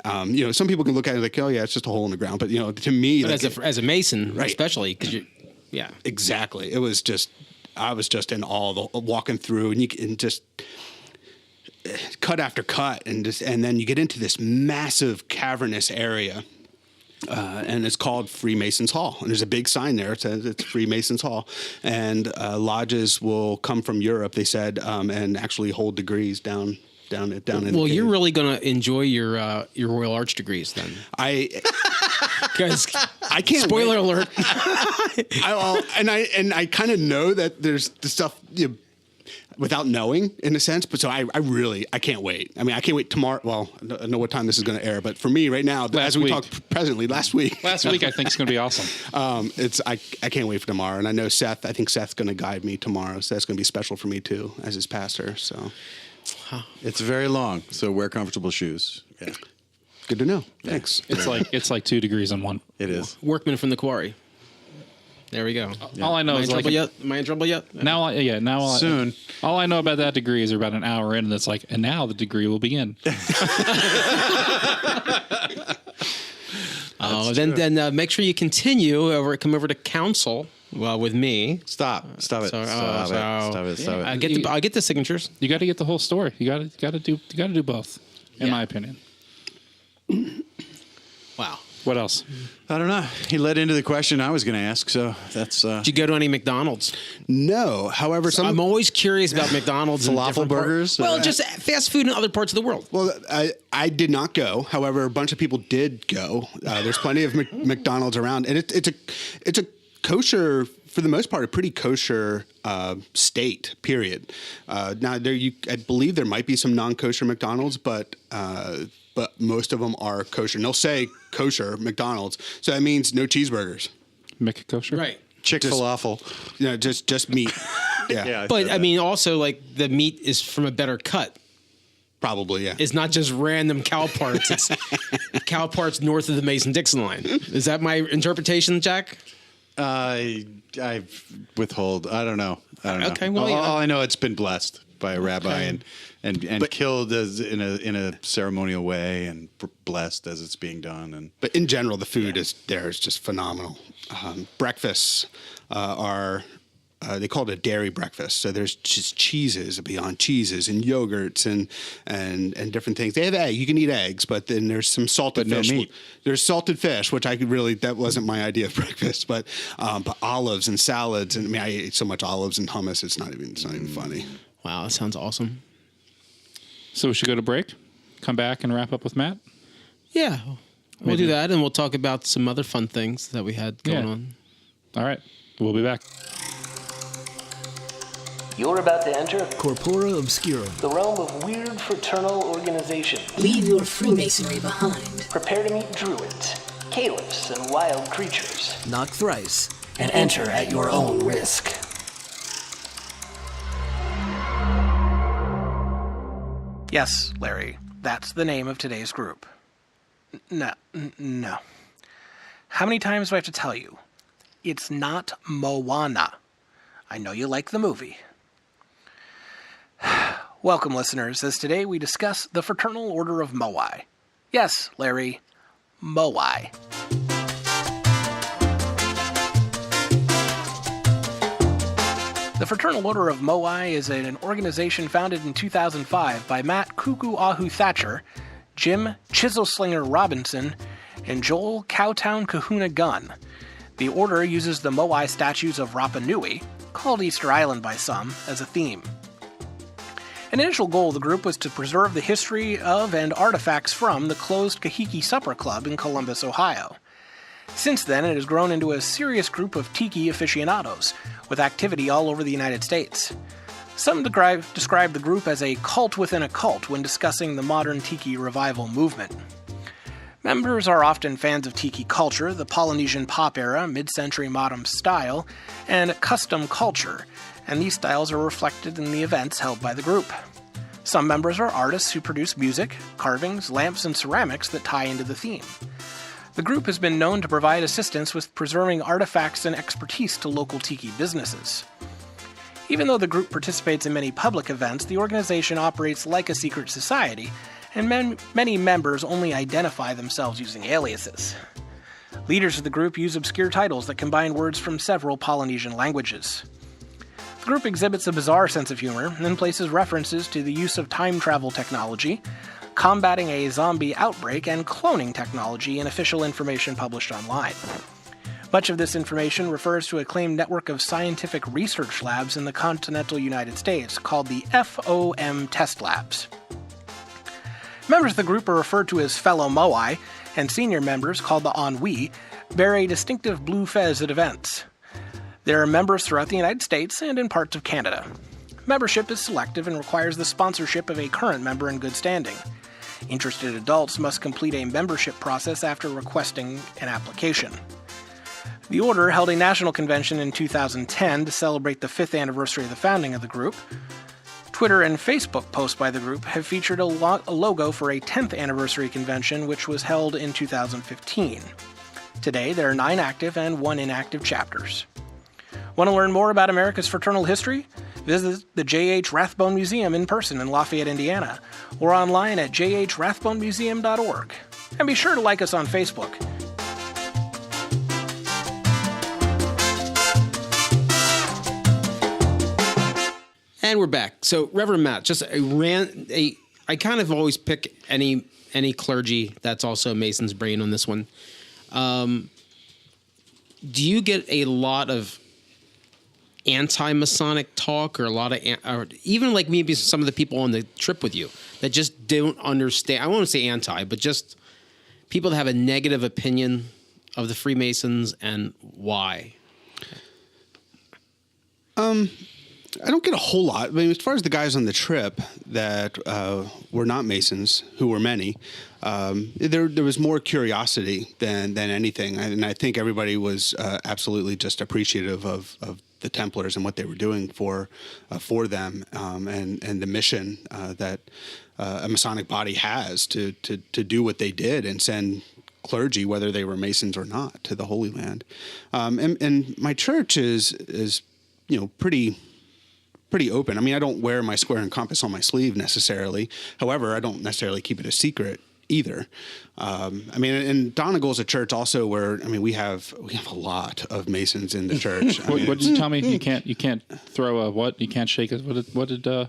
D: Some people can look at it like, oh yeah, it's just a hole in the ground, but to me,
C: but like, as a Mason,
D: right,
C: especially because
D: exactly. It was just. I was just in awe walking through, and you can just cut after cut, and then you get into this massive cavernous area, and it's called Freemasons Hall. And there's a big sign there. It says it's Freemasons Hall. And lodges will come from Europe, they said, and actually hold degrees down in.
C: Well, you're really going to enjoy your Royal Arch degrees then. Because
D: I can't.
C: Spoiler alert.
D: I kind of know that there's the stuff without knowing, in a sense. But so I can't wait. I mean, I can't wait tomorrow. Well, I don't know what time this is going to air, but for me right now, as we talk presently, last week.
E: Last week, I think it's going to be awesome.
D: I can't wait for tomorrow, and I know Seth. I think Seth's going to guide me tomorrow, so that's going to be special for me too, as his pastor. So
G: it's very long, so wear comfortable shoes. Yeah.
D: Good to know. Thanks.
E: It's like 2 degrees on one.
G: It is.
C: Workman from the quarry. There we go.
E: All I know is like
C: am I in trouble yet?
G: Soon.
E: All I know about that degree is about an hour in, and it's like, and now the degree will begin.
C: Then make sure you continue over. Come over to council. Well, with me.
G: Stop it. Stop it.
C: I get the signatures.
E: You got to get the whole story. You got to do both, in my opinion.
C: Wow.
E: What else?
G: I don't know. He led into the question I was going to ask, so that's...
C: Did you go to any McDonald's?
D: No. However,
C: I'm always curious about McDonald's and
G: falafel burgers.
C: Well, just fast food in other parts of the world.
D: Well, I did not go. However, a bunch of people did go. There's plenty of McDonald's around, and it's a kosher, for the most part, a pretty kosher state. Period. Now, I believe there might be some non-kosher McDonald's, but most of them are kosher. And they'll say kosher McDonald's, so that means no cheeseburgers.
E: McKosher?
C: Right.
G: Falafel.
D: Just meat. Yeah.
C: But I mean, also like the meat is from a better cut.
D: Probably, yeah.
C: It's not just random cow parts. It's cow parts north of the Mason-Dixon line. Is that my interpretation, Jack?
G: I withhold. I don't know.
C: Okay, well,
G: all I know, it's been blessed by a rabbi and killed in a ceremonial way and blessed as it's being done.
D: But in general, the food is just phenomenal. Breakfasts are. They call it a dairy breakfast. So there's just cheeses beyond cheeses and yogurts and different things. They have eggs. You can eat eggs, but then there's some salted fish.
G: No meat.
D: There's salted fish, which that wasn't my idea of breakfast, but olives and salads. And I mean, I ate so much olives and hummus. It's not even funny.
C: Wow, that sounds awesome.
E: So we should go to break, come back and wrap up with Matt?
C: Yeah, we'll do that, and we'll talk about some other fun things that we had going on.
E: All right, we'll be back.
H: You're about to enter
I: Corpora Obscurum,
H: the realm of weird fraternal organizations.
I: Leave your Freemasonry behind.
H: Prepare to meet druids, caliphs, and wild creatures.
I: Knock thrice.
H: And enter at your own risk. Yes, Larry, that's the name of today's group. No. How many times do I have to tell you? It's not Moana. I know you like the movie. Welcome, listeners, as today we discuss the Fraternal Order of Moai. Yes, Larry, Moai. The Fraternal Order of Moai is an organization founded in 2005 by Matt Cuckoo Ahu Thatcher, Jim Chiselslinger Robinson, and Joel Cowtown Kahuna Gunn. The order uses the Moai statues of Rapa Nui, called Easter Island by some, as a theme. An initial goal of the group was to preserve the history of and artifacts from the closed Kahiki Supper Club in Columbus, Ohio. Since then, it has grown into a serious group of tiki aficionados, with activity all over the United States. Some describe the group as a cult within a cult when discussing the modern tiki revival movement. Members are often fans of tiki culture, the Polynesian pop era, mid-century modern style, and custom culture, and these styles are reflected in the events held by the group. Some members are artists who produce music, carvings, lamps, and ceramics that tie into the theme. The group has been known to provide assistance with preserving artifacts and expertise to local tiki businesses. Even though the group participates in many public events, the organization operates like a secret society, and many members only identify themselves using aliases. Leaders of the group use obscure titles that combine words from several Polynesian languages. The group exhibits a bizarre sense of humor and places references to the use of time travel technology, combating a zombie outbreak, and cloning technology in official information published online. Much of this information refers to a claimed network of scientific research labs in the continental United States called the FOM Test Labs. Members of the group are referred to as fellow Moai, and senior members, called the Ennui, bear a distinctive blue fez at events. There are members throughout the United States and in parts of Canada. Membership is selective and requires the sponsorship of a current member in good standing. Interested adults must complete a membership process after requesting an application. The Order held a national convention in 2010 to celebrate the 5th anniversary of the founding of the group. Twitter and Facebook posts by the group have featured a logo for a 10th anniversary convention, which was held in 2015. Today, there are 9 active and 1 inactive chapters. Want to learn more about America's fraternal history? Visit the J.H. Rathbone Museum in person in Lafayette, Indiana, or online at jhrathbonemuseum.org. And be sure to like us on Facebook.
C: And we're back. So, Reverend Matt, I kind of always pick any clergy that's also Mason's brain on this one. Do you get a lot of anti-Masonic talk, or a lot of, or even like maybe some of the people on the trip with you that just don't understand? I won't say anti, but just people that have a negative opinion of the Freemasons, and why?
D: I don't get a whole lot. I mean, as far as the guys on the trip that were not Masons, who were many, there was more curiosity than anything, and I think everybody was absolutely just appreciative of the Templars and what they were doing for them, and the mission that a Masonic body has to do what they did and send clergy, whether they were Masons or not, to the Holy Land. And my church is pretty open. I mean, I don't wear my square and compass on my sleeve necessarily. However, I don't necessarily keep it a secret either. I mean, and Donegal's a church also where, I mean, we have a lot of Masons in the church.
E: What did you tell me? You can't throw a what? You can't shake it. What did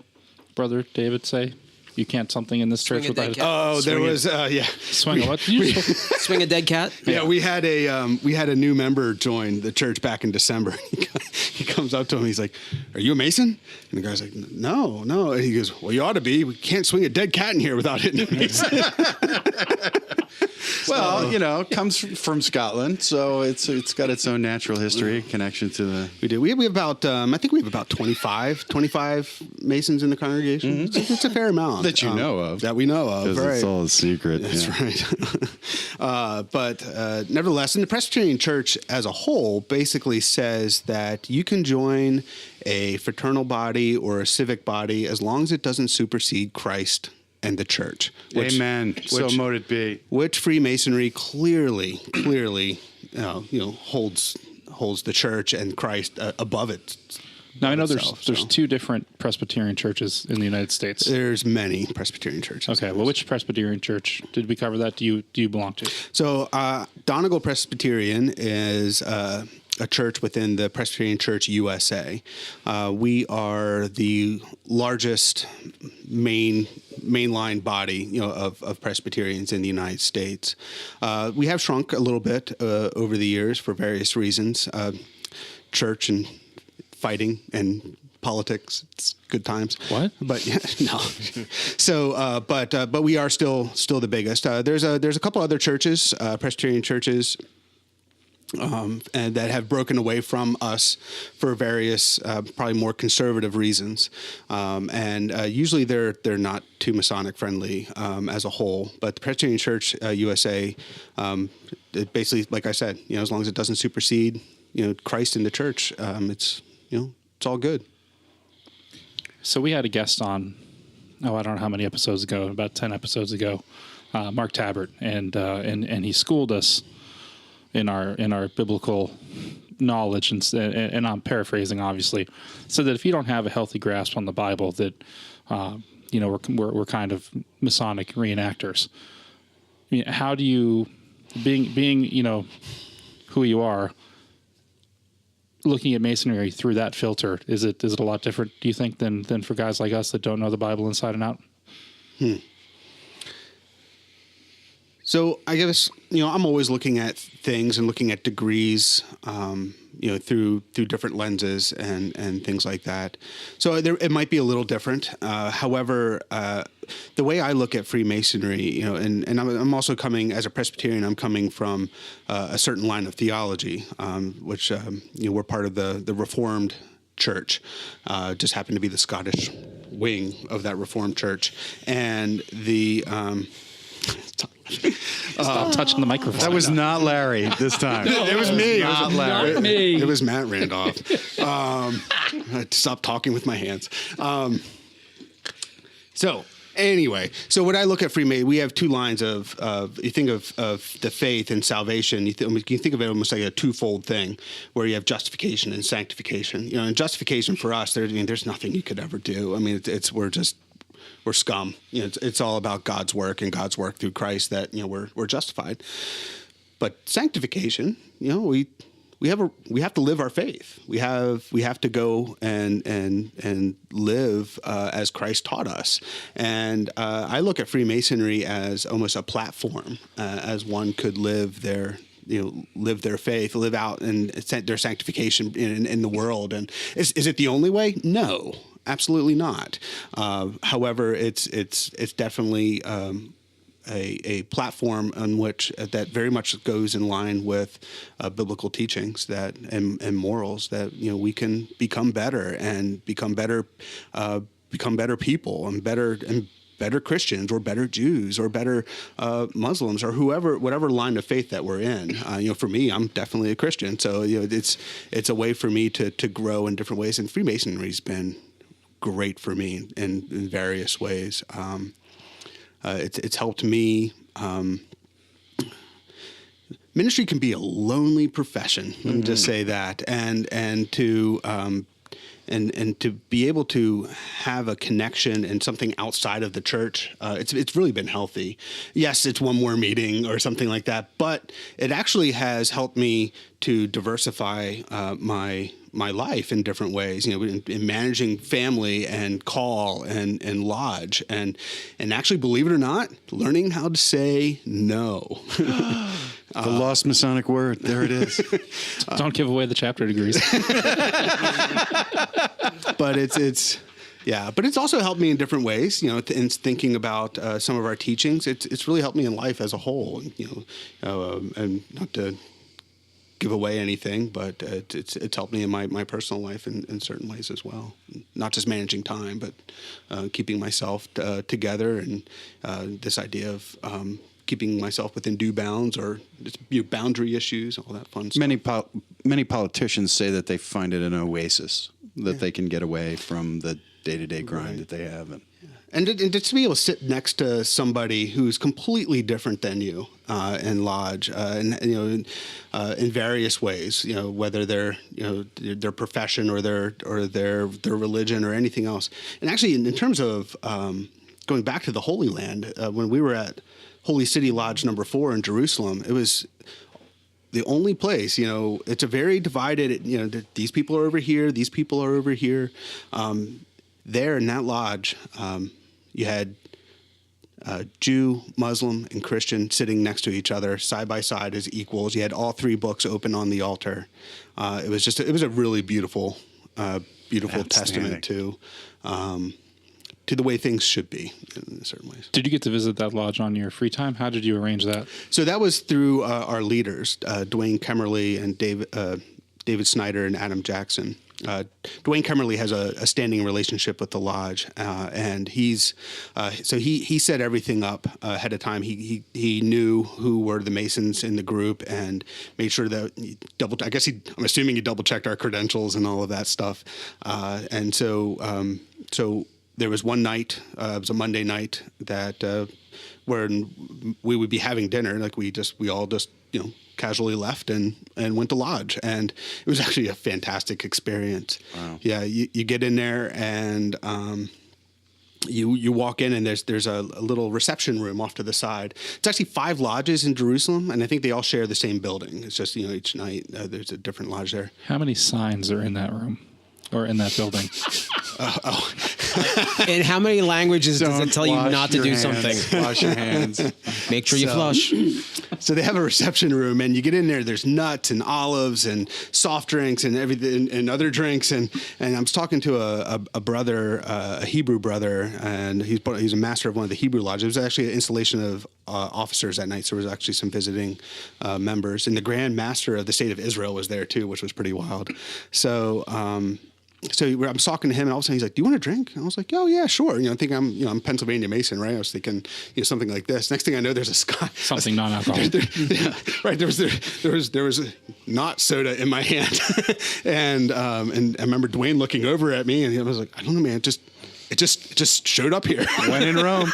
E: Brother David say? You can't something in this church without.
D: There was
E: swing a what?
C: Swing a dead cat.
D: Yeah, we had a new member join the church back in December. He comes up to him. He's like, "Are you a Mason?" And the guy's like, "No." And he goes, "Well, you ought to be. We can't swing a dead cat in here without hitting a Mason."
G: Well, comes from Scotland, so it's got its own natural history connection to the.
D: We do. We have about I think we have about 25 Masons in the congregation. Mm-hmm. It's a fair amount
G: that you know of.
D: That we know of.
G: Because
D: right.
G: It's all a secret.
D: That's right. But nevertheless, and the Presbyterian Church as a whole basically says that you can join a fraternal body or a civic body as long as it doesn't supersede Christ and the church.
G: Amen. So mote it be.
D: Which Freemasonry clearly, holds the church and Christ above it.
E: Now I know there's 2 different Presbyterian churches in the United States.
D: There's many Presbyterian churches.
E: Okay, well, which Presbyterian church did we cover that? Do you belong to?
D: So Donegal Presbyterian is a church within the Presbyterian Church USA. We are the largest mainline body, of Presbyterians in the United States. We have shrunk a little bit over the years for various reasons. Church and fighting and politics, it's good times.
E: What?
D: But no. So, but we are still the biggest. There's a couple other churches, Presbyterian churches, and that have broken away from us for various, probably more conservative reasons, and usually they're not too Masonic friendly as a whole. But the Presbyterian Church USA, it basically, like I said, as long as it doesn't supersede, Christ in the church, it's all good.
E: So we had a guest on, I don't know how many episodes ago, about 10 episodes ago, Mark Tabbert, and he schooled us in our biblical knowledge, and I'm paraphrasing, obviously, so that if you don't have a healthy grasp on the Bible, that we're kind of Masonic reenactors. I mean, how do you, being who you are, looking at Masonry through that filter, is it a lot different, do you think, than for guys like us that don't know the Bible inside and out?
D: So I guess, I'm always looking at things and looking at degrees, through different lenses and things like that. So it might be a little different. However, the way I look at Freemasonry, and I'm also coming, as a Presbyterian, I'm coming from a certain line of theology, which, we're part of the Reformed Church, just happened to be the Scottish wing of that Reformed Church. And the...
E: Stop touching the microphone.
G: That was not Larry this time.
D: It was me.
G: Not Larry.
F: Not me.
D: It was Matt Randolph. Stop talking with my hands. So anyway, so when I look at Freemasonry, we have two lines of you think of the faith and salvation. You think of it almost like a twofold thing, where you have justification and sanctification. And justification for us, there's nothing you could ever do. I mean, we're scum. It's all about God's work and God's work through Christ that we're justified. But sanctification, we have to live our faith. We have to go and live as Christ taught us. And I look at Freemasonry as almost a platform, as one could live their faith, live out and their sanctification in the world. And is it the only way? No. Absolutely not. However, it's definitely a platform on which that very much goes in line with biblical teachings and morals that we can become better and become better people and better Christians or better Jews or better Muslims or whatever line of faith that we're in. For me, I'm definitely a Christian, so it's a way for me to grow in different ways. And Freemasonry's been great for me in various ways. It's helped me. Ministry can be a lonely profession. Let me just say that, and to be able to have a connection and something outside of the church, it's really been healthy. Yes, it's one more meeting or something like that, but it actually has helped me to diversify my life in different ways, in managing family and call and lodge and actually, believe it or not, learning how to say no.
G: The lost Masonic word. There it is.
E: Don't give away the chapter degrees.
D: But it's also helped me in different ways, in thinking about some of our teachings. It's really helped me in life as a whole, and not to give away anything, but it's helped me in my personal life in certain ways as well. Not just managing time, but keeping myself together, and this idea of keeping myself within due bounds or boundary issues, all that fun stuff.
G: Many politicians say that they find it an oasis, that they can get away from the day-to-day grind that they have.
D: And to be able to sit next to somebody who's completely different than you in lodge, in various ways, whether they're their profession or their religion or anything else. And actually, in terms of going back to the Holy Land, when we were at Holy City Lodge number 4 in Jerusalem, it was the only place. It's a very divided. These people are over here, these people are over here. There in that lodge, you had Jew, Muslim, and Christian sitting next to each other, side by side as equals. You had all 3 books open on the altar. It was a really beautiful testament to the way things should be in certain ways.
E: Did you get to visit that lodge on your free time? How did you arrange that?
D: So that was through our leaders, Dwayne Kemmerly and David Snyder and Adam Jackson. Dwayne Kemmerly has a standing relationship with the lodge, and he set everything up ahead of time. He knew who were the Masons in the group and made sure that I'm assuming he double checked our credentials and all of that stuff. And so there was one night, it was a Monday night, that when we would be having dinner, like we all just casually left and went to lodge, and it was actually a fantastic experience. Wow. Yeah, you get in there and you walk in, and there's a little reception room off to the side. It's actually 5 lodges in Jerusalem, and I think they all share the same building. It's just each night there's a different lodge there.
E: How many signs are in that room or in that building?
C: In how many languages does it tell you
G: Wash
C: not to
G: your
C: do
G: hands.
C: something?
G: Wash your hands.
C: Make sure you flush.
D: So they have a reception room, and you get in there. There's nuts and olives and soft drinks and everything, and other drinks. And I was talking to a brother, a Hebrew brother, and he's a master of one of the Hebrew lodges. It was actually an installation of officers that night, so there was actually some visiting members, and the Grand Master of the State of Israel was there too, which was pretty wild. So. So I'm talking to him, and all of a sudden he's like, "Do you want a drink?" And I was like, "Oh yeah, sure." I think I'm Pennsylvania Mason, right? I was thinking, something like this. Next thing I know, there's a
E: Something non-alcoholic.
D: yeah, right. There was a not soda in my hand, and I remember Dwayne looking over at me, and I was like, "I don't know, man. It just showed up here."
G: When in Rome.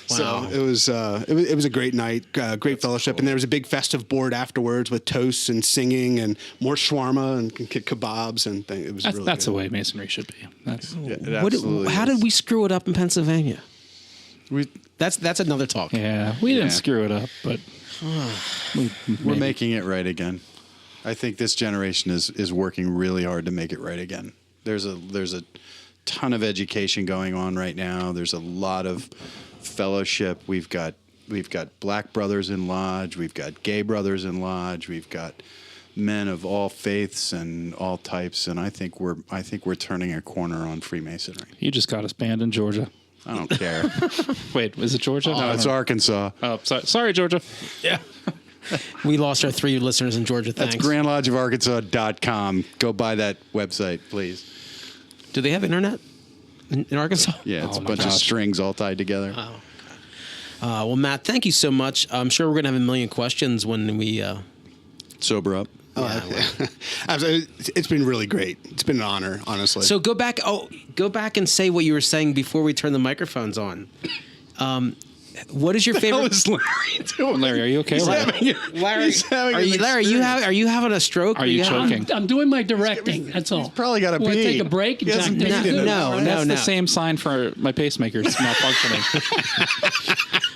D: So it was a great night, great fellowship, and there was a big festive board afterwards with toasts and singing and more shawarma and kebabs and things. It was really
E: That's
D: good.
E: the way Masonry should be.
C: How did we screw it up in Pennsylvania?
G: We,
C: That's another talk.
E: Yeah, we didn't screw it up, but
G: we're making it right again. I think this generation is working really hard to make it right again. There's a ton of education going on right now. There's a lot of fellowship. We've got black brothers in lodge. We've got gay brothers in lodge. We've got men of all faiths and all types. And I think we're turning a corner on Freemasonry.
E: you just got us banned in Georgia.
G: I don't care.
E: Wait, is it Georgia?
G: No, it's Arkansas.
E: Oh, sorry, Georgia.
C: Yeah. We lost our 3 listeners in Georgia. Thanks.
G: That's GrandLodgeOfArkansas.com. Go by that website, please.
C: Do they have internet in Arkansas?
G: Yeah, it's
E: Oh
G: a
E: my
G: bunch of
E: gosh.
G: strings all tied together.
C: Well, Matt, thank you so much. I'm sure we're going to have a million questions when we...
G: Sober up.
D: Absolutely. It's been really great. It's been an honor, honestly.
C: So go back and say what you were saying before we turn the microphones on. What is your favorite?
G: Larry doing?
E: Larry, are you okay?
C: Larry, are you having a stroke?
E: Are you choking?
F: I'm doing my directing. That's all.
G: probably gotta
F: Want to
G: pee.
F: take a break?
G: He hasn't
F: Jack,
G: peed in
C: No,
E: That's the same sign for my pacemaker's malfunctioning.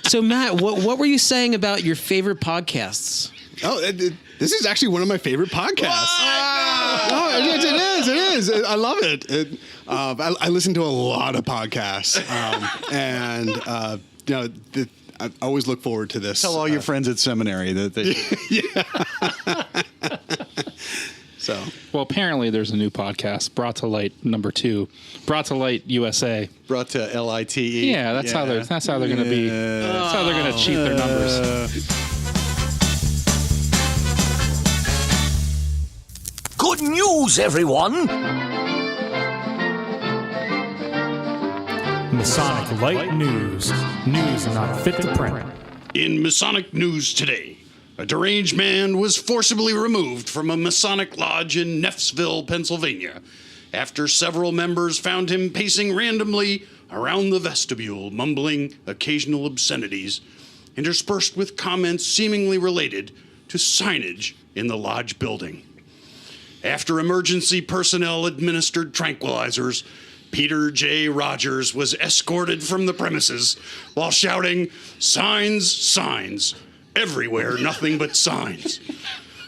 C: So Matt, what were you saying about your favorite podcasts?
D: This is actually one of my favorite podcasts. Oh, it is. I love it. I listen to a lot of podcasts, and I always look forward to this.
G: Tell all your friends at seminary that they.
D: So,
E: Well, apparently there's a new podcast, Brought to Light #2, Brought to Light USA.
G: Brought to LITE.
E: Yeah, that's how they're going to be. That's how they're going to cheat their numbers.
I: Good news, everyone!
J: Masonic Light News. News not fit to print.
G: In Masonic news today, a deranged man was forcibly removed from a Masonic lodge in Neffsville, Pennsylvania, after several members found him pacing randomly around the vestibule, mumbling occasional obscenities, interspersed with comments seemingly related to signage in the lodge building. After emergency personnel administered tranquilizers, Peter J. Rogers was escorted from the premises while shouting, "Signs, signs, everywhere, nothing but signs."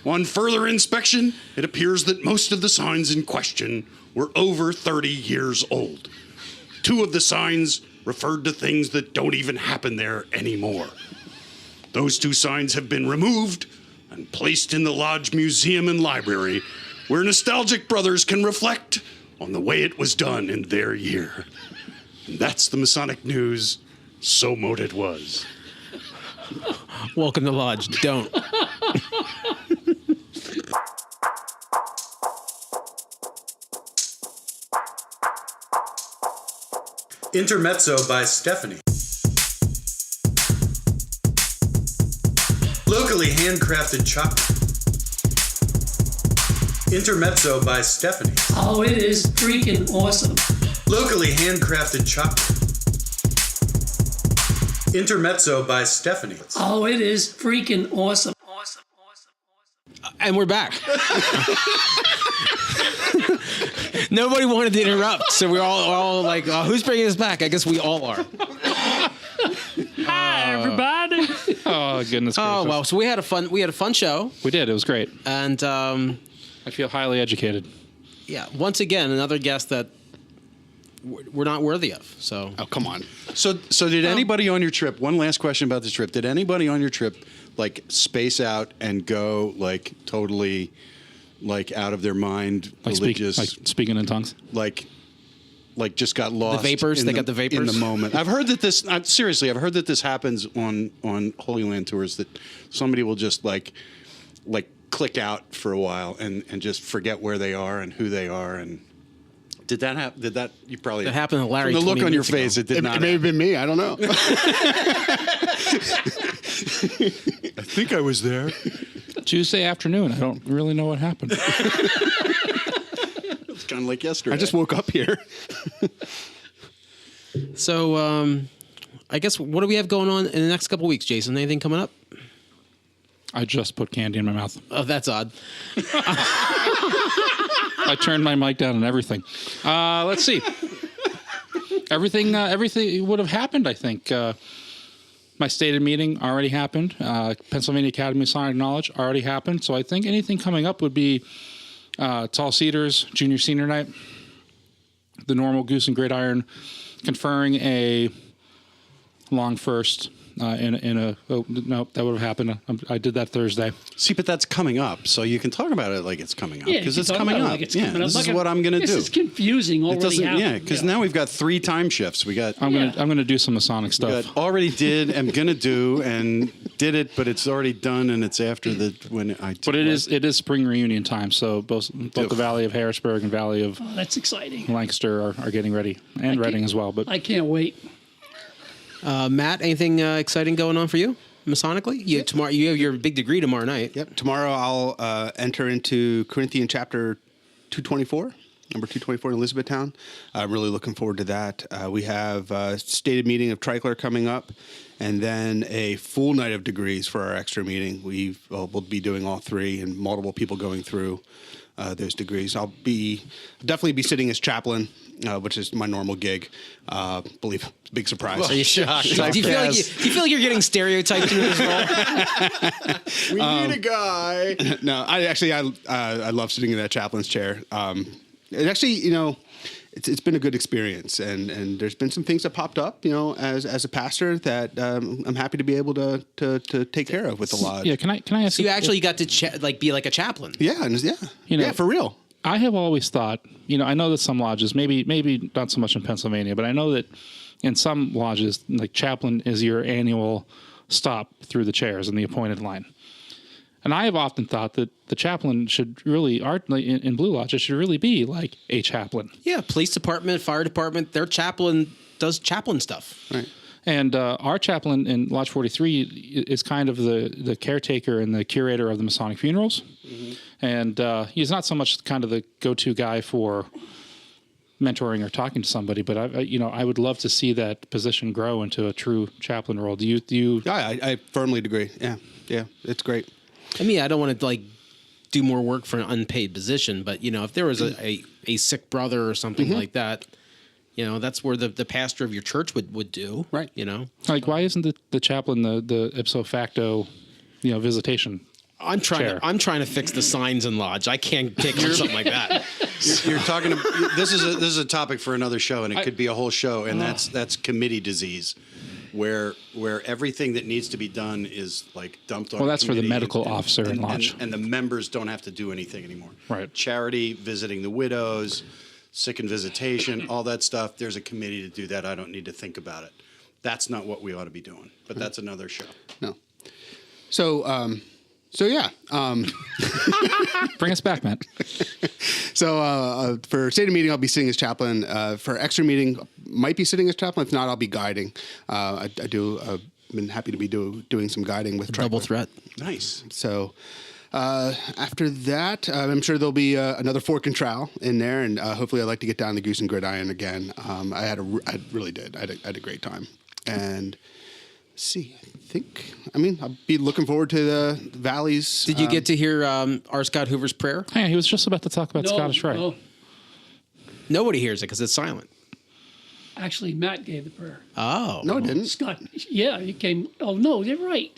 G: On further inspection, it appears that most of the signs in question were over 30 years old. 2 of the signs referred to things that don't even happen there anymore. Those 2 signs have been removed and placed in the Lodge Museum and Library, where nostalgic brothers can reflect on the way it was done in their year. And that's the Masonic news. So mote it was.
C: Welcome to Lodge. Don't.
G: Intermezzo by Stephanie. Locally handcrafted chocolate. Intermezzo by Stephanie.
F: Oh, it is freaking awesome.
G: Locally handcrafted chocolate. Intermezzo by Stephanie.
F: Oh, it is freaking awesome.
C: And we're back. Nobody wanted to interrupt, so we're all like, who's bringing us back? I guess we all are.
F: Hi, everybody.
E: Oh, goodness gracious.
C: Oh, well, so we had a fun show.
E: We did. It was great.
C: And
E: I feel highly educated.
C: Yeah. Once again, another guest that we're not worthy of. So.
D: Oh, come on.
G: So did anybody on your trip? One last question about this trip. Did anybody on your trip like space out and go like totally like out of their mind,
E: Like,
G: religious,
E: speaking in tongues.
G: like just got lost?
C: The vapors. They got the vapors
G: in the moment. I've heard that this. Seriously, I've heard that this happens on Holy Land tours. That somebody will just like click out for a while and just forget where they are and who they are. And did that happen? Did that? You probably.
C: That happened to Larry.
G: From the look
C: 20
G: on your
C: minutes ago.
G: face, it did not.
D: It may have been me. I don't know.
G: I think I was there.
E: Tuesday afternoon. I don't really know what happened.
G: It's kind of like yesterday.
D: I just woke up here.
C: So, I guess what do we have going on in the next couple of weeks, Jason? Anything coming up?
E: I just put candy in my mouth.
C: Oh, that's odd.
E: I turned my mic down and everything. Let's see. Everything would have happened, I think. My stated meeting already happened. Pennsylvania Academy of Masonic Knowledge already happened. So I think anything coming up would be Tall Cedars, Junior Senior Night, the normal Goose and Gridiron, conferring a long first no, that would have happened. I did that Thursday.
G: See, but that's coming up, so you can talk about it like it's coming up
F: Yeah,
G: because
F: you
G: it's
F: can talk
G: coming
F: about it
G: up.
F: like it's
G: Yeah,
F: coming up.
G: this is
F: Like
G: what I'm going to do.
F: This is confusing
G: It
F: already.
G: doesn't,
F: happened.
G: yeah, because now we've got 3 time shifts. We got
E: I'm gonna do some Masonic stuff.
G: already did, am going to do, and did it, but it's already done, and it's after the when I.
E: But it is spring reunion time, so both the Valley of Harrisburg and Valley of
F: Oh, that's exciting.
E: Lancaster are getting ready, and Reading as well. But
F: I can't wait.
C: Matt, anything exciting going on for you, Masonically? Tomorrow, you have your big degree tomorrow night.
D: Yep. Tomorrow I'll enter into Corinthian chapter 224, number 224 in Elizabethtown. I'm really looking forward to that. We have a stated meeting of Tricler coming up, and then a full night of degrees for our extra meeting. We'll be doing all 3 and multiple people going through those degrees. I'll definitely be sitting as chaplain, which is my normal gig. Believe big surprise.
C: Are you shocked? Do you feel like you're getting stereotyped into this role?
G: We need a guy.
D: No, I love sitting in that chaplain's chair. It actually, it's been a good experience, and there's been some things that popped up, as a pastor that I'm happy to be able to take care of with the lodge.
E: yeah, can I ask?
C: So you actually got to be like a chaplain.
D: Yeah, yeah, for real.
E: I have always thought, I know that some lodges, maybe not so much in Pennsylvania, but I know that in some lodges, like chaplain is your annual stop through the chairs in the appointed line. And I have often thought that the chaplain should really, in Blue Lodge, it should really be like a chaplain.
C: Yeah, police department, fire department, their chaplain does chaplain stuff.
D: Right.
E: And our chaplain in Lodge 43 is kind of the caretaker and the curator of the Masonic funerals. Mm-hmm. And he's not so much kind of the go-to guy for mentoring or talking to somebody, but I would love to see that position grow into a true chaplain role. Do you?
D: Yeah, I firmly agree. Yeah, it's great.
C: I mean, I don't want to do more work for an unpaid position, but if there was a sick brother or something like that, that's where the pastor of your church would do.
D: Right.
E: Like, why isn't the chaplain the ipso facto, visitation?
C: I'm trying to fix the signs in lodge. I can't take on something like that.
G: You're talking. This is a topic for another show, and it could be a whole show. And that's committee disease, where everything that needs to be done is like dumped on.
E: Well, that's for the
G: committee
E: medical officer in lodge,
G: and the members don't have to do anything anymore.
E: Right.
G: Charity, visiting the widows, sick and visitation, all that stuff. There's a committee to do that. I don't need to think about it. That's not what we ought to be doing. But that's another show.
D: No. So yeah.
E: Bring us back, Matt.
D: So for stated meeting, I'll be sitting as chaplain. For extra meeting, might be sitting as chaplain. If not, I'll be guiding. I do. Been happy to be doing some guiding with
C: Double threat.
G: Nice.
D: So after that, I'm sure there'll be another fork and trowel in there, and hopefully I'd like to get down the Goose and Gridiron again. I really did. I had a great time, and. See, I'll be looking forward to the valleys.
C: Did you get to hear R. Scott Hoover's prayer?
E: Yeah, he was just about to talk about Scottish Rite.
F: No.
C: Nobody hears it because it's silent.
F: Actually, Matt gave the prayer.
C: Oh.
D: No, it didn't.
F: Scott, yeah, he came. Oh no, you're right.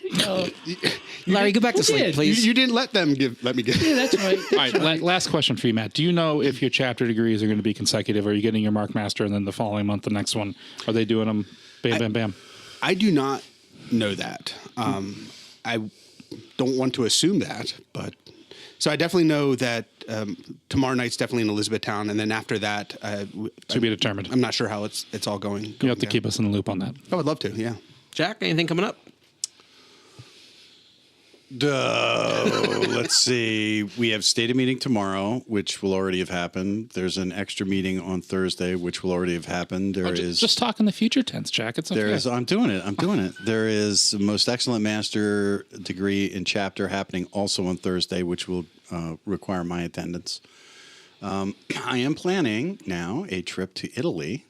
C: Larry, go back to
F: Who
C: sleep,
F: did?
C: please.
D: You didn't let them let me give.
F: Yeah, that's right.
E: All right, last question for you, Matt. Do you know if your chapter degrees are going to be consecutive? Are you getting your Mark Master and then the following month, the next one? Are they doing them bam, bam, bam?
D: I do not know that. I don't want to assume that, but so I definitely know that tomorrow night's definitely in Elizabethtown, and then after that,
E: To be determined.
D: I'm not sure how it's all going.
E: You have to keep us in the loop on that.
D: I would love to. Yeah.
C: Jack, anything coming up?
G: Let's see. We have stated meeting tomorrow, which will already have happened. There's an extra meeting on Thursday, which will already have happened. There is
E: Just talk in the future tense, Jack. It's okay.
G: There is. I'm doing it. There is the most excellent master degree in chapter happening also on Thursday, which will require my attendance. I am planning now a trip to Italy,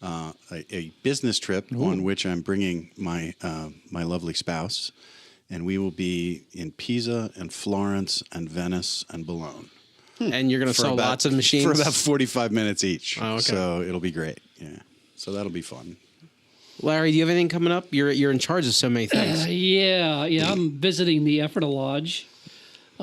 G: a business trip on which I'm bringing my my lovely spouse, and we will be in Pisa and Florence and Venice and Bologna.
C: And you're going to sell lots of machines?
G: For about 45 minutes each.
C: Oh, okay.
G: So it'll be great. Yeah. So that'll be fun.
C: Larry, do you have anything coming up? You're in charge of so many things.
F: Yeah. I'm visiting the Ephrata Lodge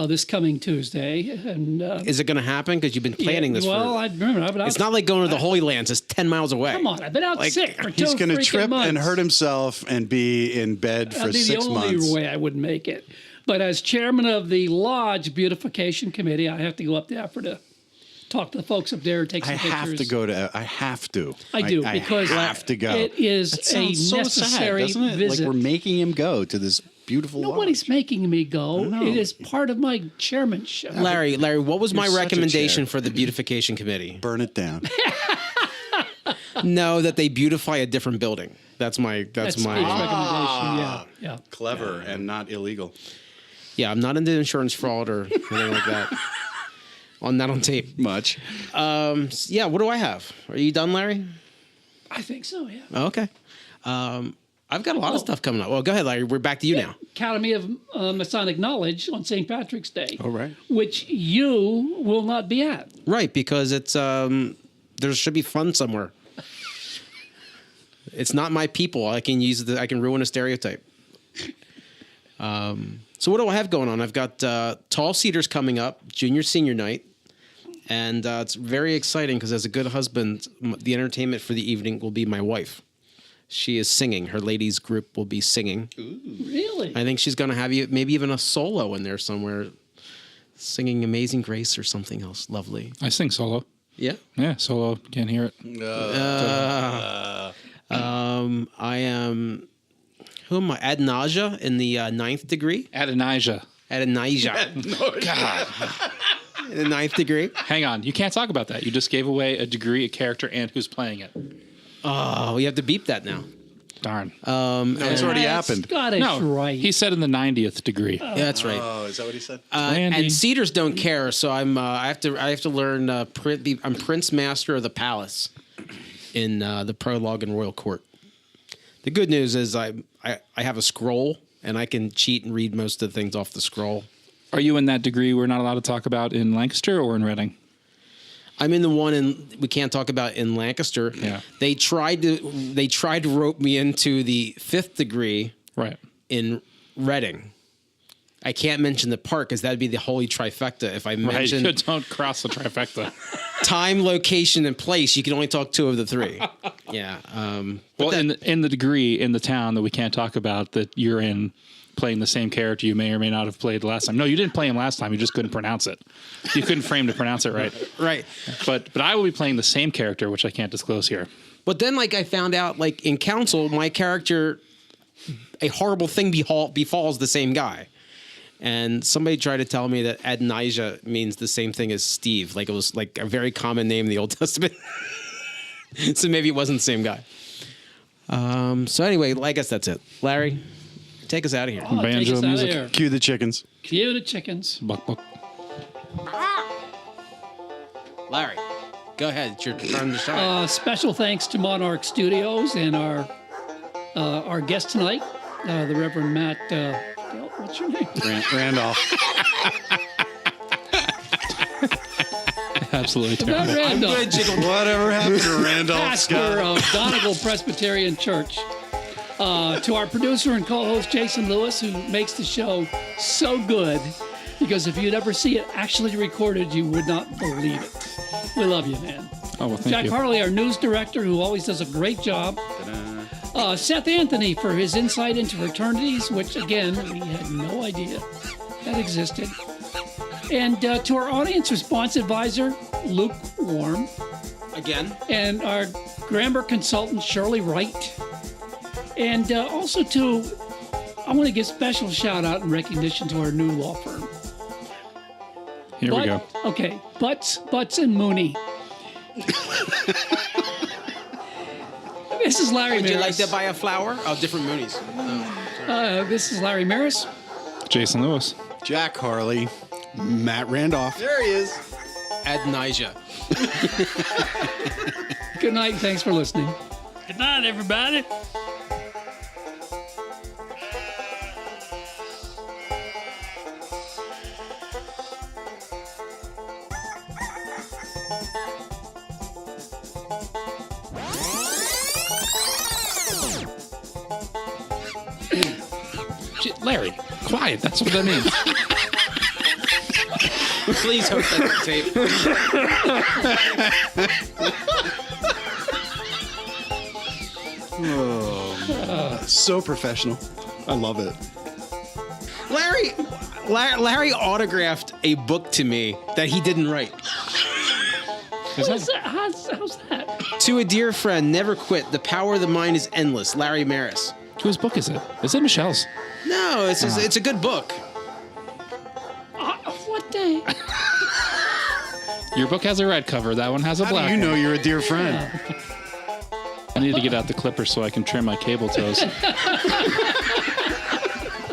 F: this coming Tuesday, and
C: Is it going to happen? Because you've been planning this
F: well,
C: for...
F: I remember. I've been out,
C: It's not like going to the Holy Lands. It's 10 miles away.
F: Come on, I've been out
C: Like,
F: sick for 2
G: He's going to
F: freaking
G: trip
F: months.
G: and hurt himself and be in bed for
F: That'd be
G: 6
F: the only
G: months.
F: way I would make it. But as chairman of the Lodge Beautification Committee, I have to go up there to talk to the folks up there, take some
G: I
F: pictures.
G: have to go to. I have to.
F: I do, because
G: I have to go.
F: it is
G: That
F: a
G: sounds so
F: necessary
G: sad, doesn't it?
F: visit.
G: Like we're making him go to this beautiful.
F: Nobody's
G: lodge.
F: making me go.
G: know.
F: It is part of my chairmanship.
C: Larry, what was my
G: You're such a
C: recommendation
G: chair.
C: for the beautification committee?
G: Burn it down.
C: No, that they beautify a different building. That's my
F: That's Pete's recommendation. Yeah.
G: Clever and not illegal.
C: Yeah, I'm not into insurance fraud or anything like that. Not on tape.
G: Much.
C: Yeah, what do I have? Are you done, Larry?
F: I think so. Yeah.
C: Oh, okay. I've got a lot of stuff coming up. Well, go ahead, Larry. We're back to you now.
F: Academy of Masonic Knowledge on St. Patrick's Day.
G: All right.
F: Which you will not be at.
C: Right, because it's there should be fun somewhere. It's not my people. I can ruin a stereotype. So what do I have going on? I've got Tall Cedars coming up, junior senior night. And it's very exciting because as a good husband, the entertainment for the evening will be my wife. She is singing. Her ladies group will be singing.
F: Ooh. Really?
C: I think she's going to have maybe even a solo in there somewhere, singing Amazing Grace or something else lovely.
E: I sing solo.
C: Yeah?
E: Yeah, solo. Can't hear it.
C: I am... Who am I? Adonijah in the ninth degree?
E: Adonijah.
C: God. In the ninth degree?
E: Hang on. You can't talk about that. You just gave away a degree, a character, and who's playing it.
C: Oh, we have to beep that now.
E: Darn.
G: No, it's already happened.
F: Scottish,
E: No,
F: right?
E: he said in the 90th degree.
C: Yeah, that's right.
G: Oh, is that what he said?
E: Randy.
C: And Cedars don't care, so I have to learn. I'm Prince Master of the Palace in the prologue in Royal Court. The good news is I have a scroll and I can cheat and read most of the things off the scroll.
E: Are you in that degree we're not allowed to talk about in Lancaster or in Reading?
C: I'm in the one we can't talk about in Lancaster.
E: Yeah.
C: They tried to rope me into the fifth degree
E: Right.
C: in Reading. I can't mention the park because that'd be the holy trifecta. If I mention
E: Right. Don't cross the trifecta.
C: time, location, and place, you can only talk two of the three. Yeah.
E: Well, in the degree in the town that we can't talk about that you're in, playing the same character you may or may not have played last time. No, you didn't play him last time. You just couldn't pronounce it. You couldn't frame to pronounce it right.
C: Right.
E: But I will be playing the same character, which I can't disclose here.
C: But then, I found out, in Council, my character, a horrible thing befalls the same guy. And somebody tried to tell me that Adonijah means the same thing as Steve. It was a very common name in the Old Testament. So maybe it wasn't the same guy. So anyway, I guess that's it. Larry, take us out of here.
F: Oh, take
E: Banjo
F: us outta
E: music.
F: here.
G: Cue the chickens.
F: Cue the chickens.
E: Buck, buck.
C: Larry, go ahead. It's your turn to shine.
F: Special thanks to Monarch Studios and our guest tonight, the Reverend Matt. What's your name?
G: Randolph.
E: Absolutely
F: Matt
E: terrible.
F: Randolph,
G: Whatever happened to Randolph
F: pastor
G: Scott?
F: of Donegal Presbyterian Church. To our producer and co-host Jason Lewis, who makes the show so good, because if you'd ever see it actually recorded, you would not believe it. We love you, man.
E: Oh, well, thank
F: Jack
E: you.
F: Harley, our news director, who always does a great job. Seth Anthony for his insight into fraternities, which, again, we had no idea that existed. And to our audience response advisor, Luke Warm.
C: Again.
F: And our grammar consultant, Shirley Wright. And also I want to give special shout out and recognition to our new law firm.
E: Here we go.
F: Okay, Butts and Mooney. This is Larry
C: Would
F: Maris.
C: you like to buy a flower? Oh, different Moonies.
F: This is Larry Maris.
E: Jason Lewis.
G: Jack Harley.
D: Matt Randolph.
G: There he is.
C: Adnija.
F: Good night and thanks for listening.
K: Good night, everybody.
E: Larry, quiet. That's what that means.
C: Please hope that's the tape.
D: So professional. I love it.
C: Larry autographed a book to me that he didn't write.
F: How's that?
C: To a dear friend, never quit. The power of the mind is endless. Larry Maris.
E: Whose book is it? Is it Michelle's?
C: No, it's a good book.
F: What day?
E: Your book has a red cover. That one has a black.
G: You know you're a dear friend.
E: I need to get out the clippers so I can trim my cable toes.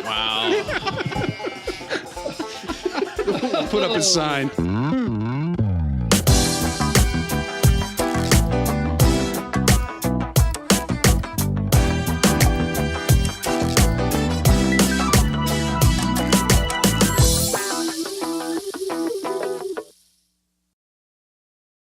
C: Wow.
G: Put up a sign.